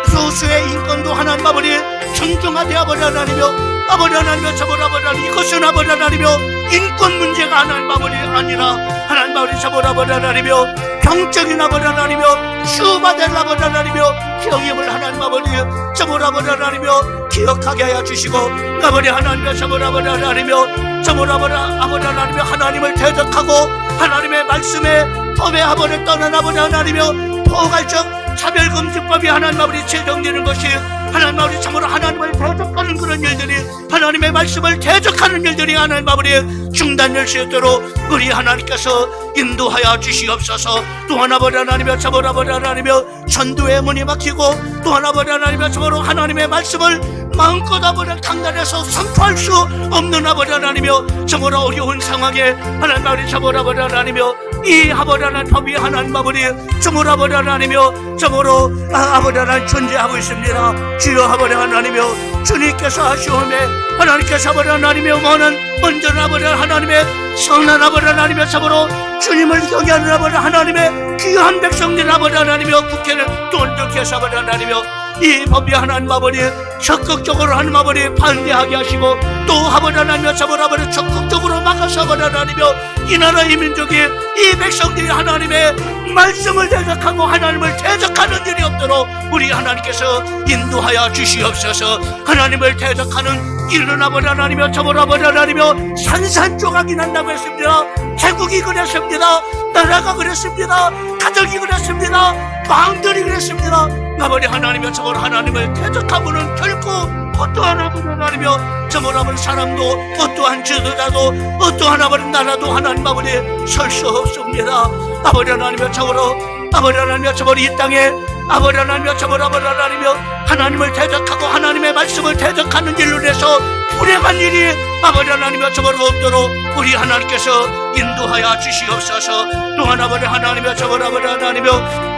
소수의 인권도 하나님 아버지 존중하되 아버지 하나님이여 아버지 하나님의 참으로 아버지 하나님 이것은 아버지 하나님이여 인권 문제가 하나님 아버지 아니라 하나님 아버지 참으로 아버지 하나님이여 병적인 아버지 하나님이여 치유받을 아버지 하나님이여 형님을 하나님 아버지 참으로 아버지 하나님이여 기억하게 하여 주시고 아버지 하나님의 참으로 아버지 하나님이여 참으로 아버지 하나님이여 하나님을 대적하고 하나님의 말씀에 법에 아버지 떠난 아버지 하나님이여 포괄적 차별금지법이 하나님 아버지 제정되는 것이 하나님 아버지 참으로 하나님을 대적하는 그런 일들이 하나님의 말씀을 대적하는 일들이 하나님 아버지 중단될 수 있도록 우리 하나님께서 인도하여 주시옵소서. 또한 아버지 하나님의 참으로 아버지 하나님의 전도의 문이 막히고 또한 아버지 하나님의 참으로 하나님의 말씀을 마음껏 아버지 강단에서 선포할 수 없는 아버지 하나님이여 참으로 어려운 상황에 하나님 아버지 참으로 아버지 하나님이여 이 아버지 하나님 법이 하나님 아버지 참으로 아버지 하나님이여 참으로 아버지 하나님 존재하고 있습니다. 주여 아버지 하나님이여 주님께서 하시오매 하나님께서 아버지 하나님이여 원한 온전한 아버지 하나님의 선한 아버지 하나님의 참으로 주님을 경외하는 아버지 하나님의 귀한 백성들 아버지 하나님이여 국회를 돈독히 해서 아버지 하나님이여 이 법이 하나님 아버지 적극적으로 하나님 아버지 반대하게 하시고 또 아버지 하나님의 참으로 아버지 적극적으로 막아서 아버지 하나님이여 이 나라 이 민족이 이 백성들이 하나님의 말씀을 대적하고 하나님을 대적하는 일이 없도록 우리 하나님께서 인도하여 주시옵소서. 하나님을 대적하는 일은 아버지 하나님이여 참으로 아버지 하나님이여 산산조각이 난다고 했습니다. 태국이 그랬습니다. 나라가 그랬습니다. 가정이 그랬습니다. 마음들이 그랬습니다. 아버지 하나님이여 참으로 하나님을 대적하고는 결코 어떠한 아버지 하나님이여 참으로 아버지 사람도 어떠한 지도자도 어떠한 아버지 나라도 하나님 아버지 설 수 없습니다. 아버지 하나님이여 참으로 아버지 하나님이여 참으로 이 땅에 아버지 하나님이여 참으로 아버지 하나님이여 하나님을 대적하고 하나님의 말씀을 대적하는 일로 인해서 불행한 일이 아버지 하나님이여 참으로 없도록 우리 하나님께서 인도하여 주시옵소서. 또한 아버지 하나님이여 참으로 아버지 하나님이여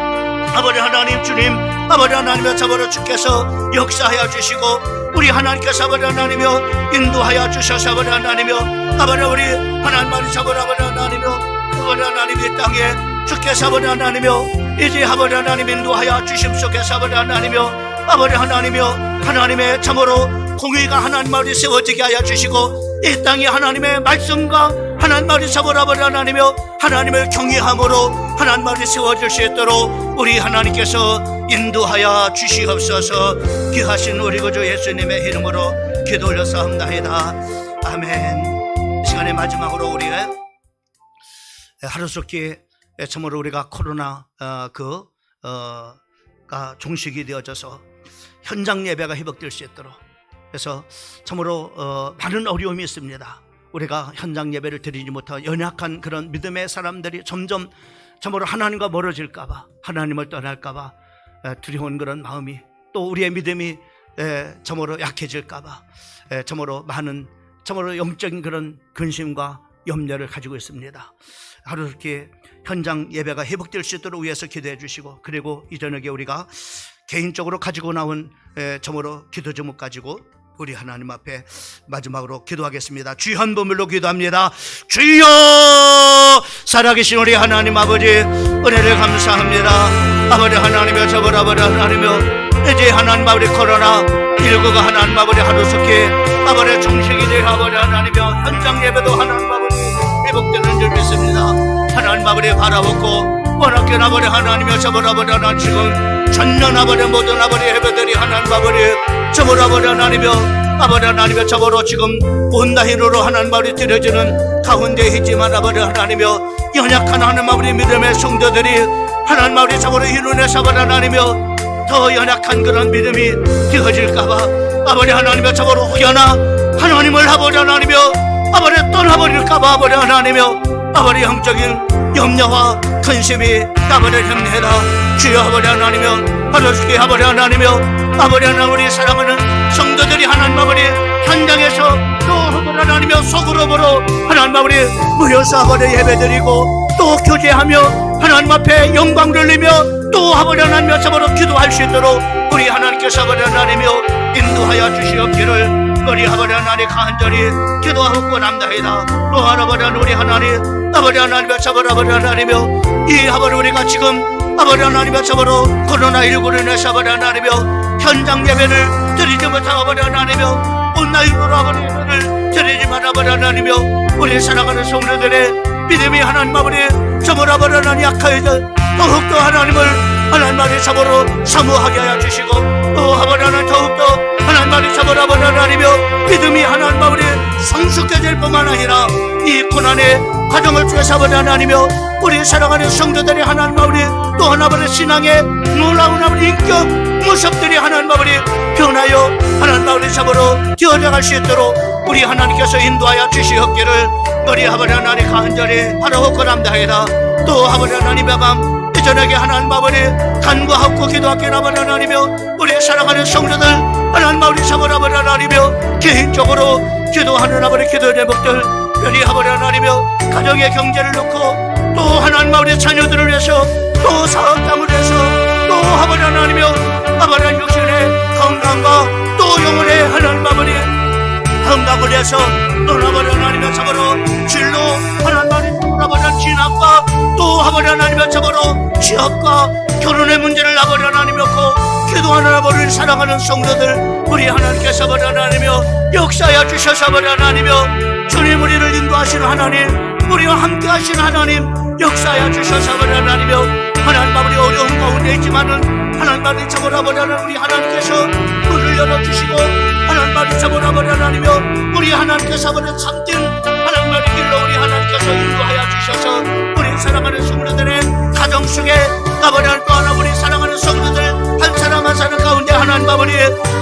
아버지 하나님 주님 아버지 하나님이여 참으로 주께서 역사하여 주시고 우리 하나님께서 아버지 하나님이여 인도하여 주셔서 아버지 하나님이여 아버지 우리 하나님만이 참으로 아버지 하나님이여 아버지 하나님 이 땅에 주께서 아버지 하나님이여 이제 아버지 하나님 인도하여 주심 속에서 아버지 하나님이여 아버지 하나님이여 하나님의 참으로 공의가 하나님 마을에 세워지게 하여 주시고 이 땅에 하나님의 말씀과 하나님 마을에 참으로 아버지 하나님이여 하나님을 경외함으로 하나님 마을에 세워질 수 있도록 우리 하나님께서 인도하여 주시옵소서. 귀하신 우리 구주 예수님의 이름으로 기도 올려사옵나이다. 아멘. 이 시간의 마지막으로 우리 하루속히 참으로 우리가 코로나 가 종식이 되어져서 현장 예배가 회복될 수 있도록 그래서 참으로 많은 어려움이 있습니다. 우리가 현장 예배를 드리지 못하고 연약한 그런 믿음의 사람들이 점점 참으로 하나님과 멀어질까봐 하나님을 떠날까봐 두려운 그런 마음이 또 우리의 믿음이 참으로 약해질까봐 참으로 많은 참으로 영적인 그런 근심과 염려를 가지고 있습니다. 하루 이렇게 현장 예배가 회복될 수 있도록 위해서 기도해 주시고 그리고 이 저녁에 우리가 개인적으로 가지고 나온 참으로 기도 제목 가지고 우리 하나님 앞에 마지막으로 기도하겠습니다. 주여 한 번물로 기도합니다. 주여 살아계신 우리 하나님 아버지 은혜를 감사합니다. 아버지 하나님여 저걸 아버지 하나님여 이제 하나님 아버지 코로나19가 하나님 아버지 하루속히 아버지 종식이 되어 아버지 하나님여 현장 예배도 하나님 아버지 회복되는 줄 믿습니다. 하나님 아버지 바라보고 원하게 아버지 하나님여 저걸 아버지 하나님 지금 전년 아버지 모든 아버지 예배들이 하나님 아버지 저걸 아버지 하나님여 아버지 하나님여 저거로 지금 온라인으로 하나님 아버지 드려지는 가운데 있지만 아버지 하나님여 연약한 하나님 아버지 믿음의 성도들이 하나님 아버지 저거로 이루어내서 아버지 하나님여 더 연약한 그런 믿음이 되어질까봐 아버지 하나님여 저거로 혹여나 하나님을 아버지 하나님여 아버지 떠나버릴까봐 아버지 하나님여 아버지 영적인 염려와 근심이 아버지 힘내라. 주여 아버지 하나님여 하루속히 아버지 하나님여 아버지 하나님 우리 사랑하는 성도들이 하나님 아버지 현장에서 또 아버지 하나님여 소그룹으로 하나님 아버지 모여서 아버지 예배드리고 또 교제하며 하나님 앞에 영광 돌리며 또 아버지 하나님여 참으로 기도할 수 있도록 우리 하나님께서 아버지 하나님여 인도하여 주시옵기를 우리 아버지 하나님 간절히 기도하고 원합니다. 또 아버지 하나님 우리 하나님 아버지 하나님여 참으로 아버지 하나님여 이 아버지 우리가 지금 아버지 하나님여 참으로 코로나19로 인해서 아버지 하나님여 현장 예배를 드리지 못한 아버지 하나님여 온라인으로 아버지 예배를 드리지만 아버지 하나님여 우리 사랑하는 성도들의 믿음이 하나님 아버지 참으로 아버지 하나님 약하여져 더욱더 하나님을 하나님 아버지 참으로 사모하게 하여 주시고 또 아버지 하나님 더욱더 하나님 아버지 참으로 아버지 하나님여 믿음이 하나님 아버지 성숙해질 뿐만 아니라 이 고난의 과정을 통해서 아버지 하나님여 우리 사랑하는 성도들이 하나님 아버지 또 하나님의 신앙의 놀라운 아버지 인격 모습들이 하나님 아버지 변하여 하나님 아버지 참으로 되어져갈 수 있도록 우리 하나님께서 인도하여 주시옵기를 우리 아버지 하나님 간절히 바라고 권합니다. 또 아버지 하나님의 밤 이 저녁에 하나님 아버지 간구하고 기도하기를 아버지 하나님여 우리 사랑하는 성도들 하나님 아버지 참으로 아버지 하나님여 개인적으로 기도하는 아버지 기도 제목들 우리 아버지 하나님여 가정의 경제를 놓고 또 하나님 아버지 자녀들을 위해서 또 사업장을 위해서 또 아버지 하나님여 아버지 육신의 건강과 또 영혼의 하나님 아버지 건강을 위해서 또 아버지 하나님여 참으로 진로 하나님 아버지 진학과 또 아버지 하나님여 참으로 취업과 결혼의 문제를 아버지 하나님여 기도하는 아버지를 사랑하는 성도들 우리 하나님께서 아버지 하나님여 역사하여 주셔서 아버지 하나님여 주님 우리를 인도하시는 하나님 우리와 함께 하시는 하나님 역사하여 주셔서 아버지 하나님여 하나님 아버지 어려운 가운데 있지만은 하나님 아버지 참으로 아버지 하나님 우리 하나님께서 문을 열어주시고 하나님 아버지 참으로 아버지 하나님여 우리 하나님께서 아버지 참된 하나님 아버지 길로 우리 하나님께서 인도하여 주셔서 우리 사랑하는 성도들의 가정 속에 아버지 하나님 또 하나 우리 사랑하는 성도들 한 사람 한 사람 가운데 하나님 아버지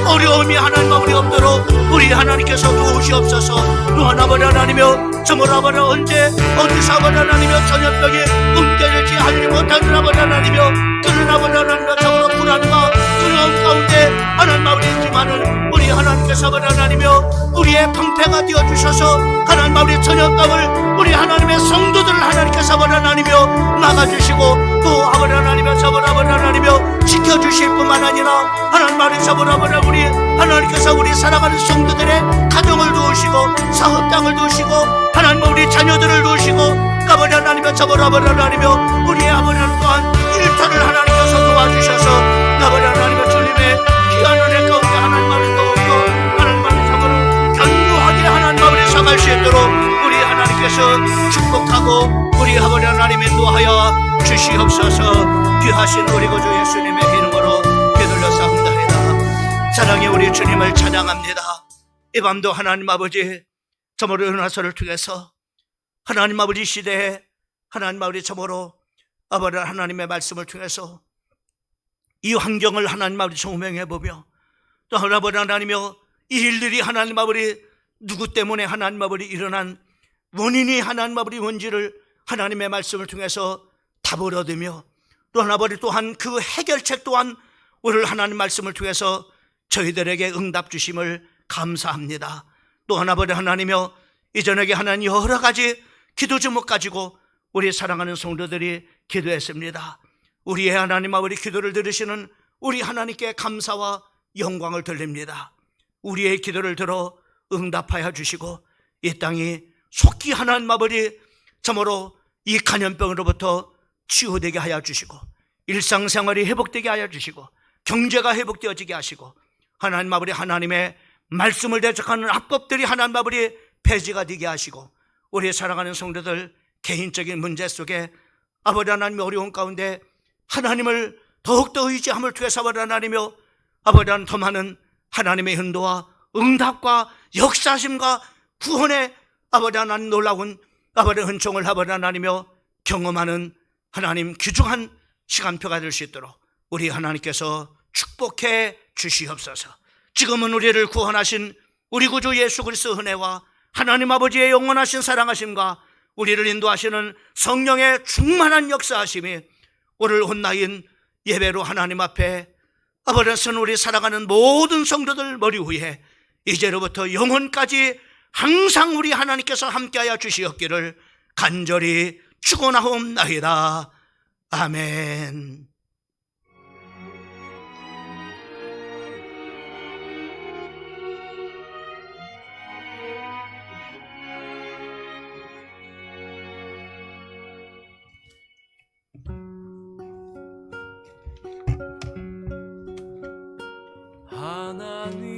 어려움이 하나님 아버지 없도록 우리 하나님께서 도우시옵소서. 또한 아버지 하나님여 정말 아버지 언제 어디서 아버지 하나님여 전염병이 옮겨질지 알지 못하는 아버지 하나님여 그런 아버지 하나님여 정으로 마을이지만은 우리 하나님께서 하나님이여 우리의 방패가 되어주셔서 하나님 마을의 저녁감을 우리 하나님의 성도들 하나님께서 하나님이여 막아주시고 또 아버지 하나님께서 하나님이여 지켜주실 뿐만 아니라 하나님 마을에서 우리 하나님께서 우리 살아가는 성도들의 가정을 도우시고 사업장을 도우시고 하나님 우리 자녀들을 도우시고 아버지 하나님께서 하나님이여 우리의 아버지 하나님 또한 일터를 하나님께서 도와주셔서 아버지 하나님의 주님의 귀한 은혜 가운데 하나님 마을을 도우고 하나님 마을의 사고를 견고하게 하나님 마을에 사갈 수 있도록 우리 하나님께서 축복하고 우리 아버지 하나님 인도하여 주시옵소서. 귀하신 우리 구주 예수님의 이름으로 기도드렸사옵나이다. 사랑의 우리 주님을 찬양합니다. 이 밤도 하나님 아버지 저모로 은하서를 통해서 하나님 아버지 시대에 하나님 아버지 저모로 아버지 하나님의 말씀을 통해서 이 환경을 하나님 아버지 조명해보며 또 아버지 하나님이여 이 일들이 하나님 아버지 누구 때문에 하나님 아버지 일어난 원인이 하나님 아버지 뭔지를 하나님의 말씀을 통해서 답을 얻으며 또 아버지 또한 그 해결책 또한 오늘 하나님 말씀을 통해서 저희들에게 응답 주심을 감사합니다. 또 아버지 하나님이여 이전에게 하나님 여러 가지 기도 제목 가지고 우리 사랑하는 성도들이 기도했습니다. 우리의 하나님 아버지 기도를 들으시는 우리 하나님께 감사와 영광을 돌립니다. 우리의 기도를 들어 응답하여 주시고 이 땅이 속히 하나님 아버지 참으로 이 간염병으로부터 치유되게 하여 주시고 일상생활이 회복되게 하여 주시고 경제가 회복되어지게 하시고 하나님 아버지 하나님의 말씀을 대적하는 악법들이 하나님 아버지 폐지가 되게 하시고 우리 사랑하는 성도들 개인적인 문제 속에 아버지 하나님의 어려운 가운데 하나님을 더욱더 의지함을 통해서 아버지 하나님이여 아버지 하나님 더 많은 하나님의 인도와 응답과 역사심과 구원의 아버지 하나님 놀라운 아버지 은총을 아버지 하나님이여 경험하는 하나님 귀중한 시간표가 될 수 있도록 우리 하나님께서 축복해 주시옵소서. 지금은 우리를 구원하신 우리 구주 예수 그리스도 은혜와 하나님 아버지의 영원하신 사랑하심과 우리를 인도하시는 성령의 충만한 역사하심이 오늘 온라인 예배로 하나님 앞에 아버지는 우리 살아가는 모든 성도들 머리 위에 이제로부터 영원까지 항상 우리 하나님께서 함께하여 주시옵기를 간절히 축원하옵나이다. 아멘. 하나님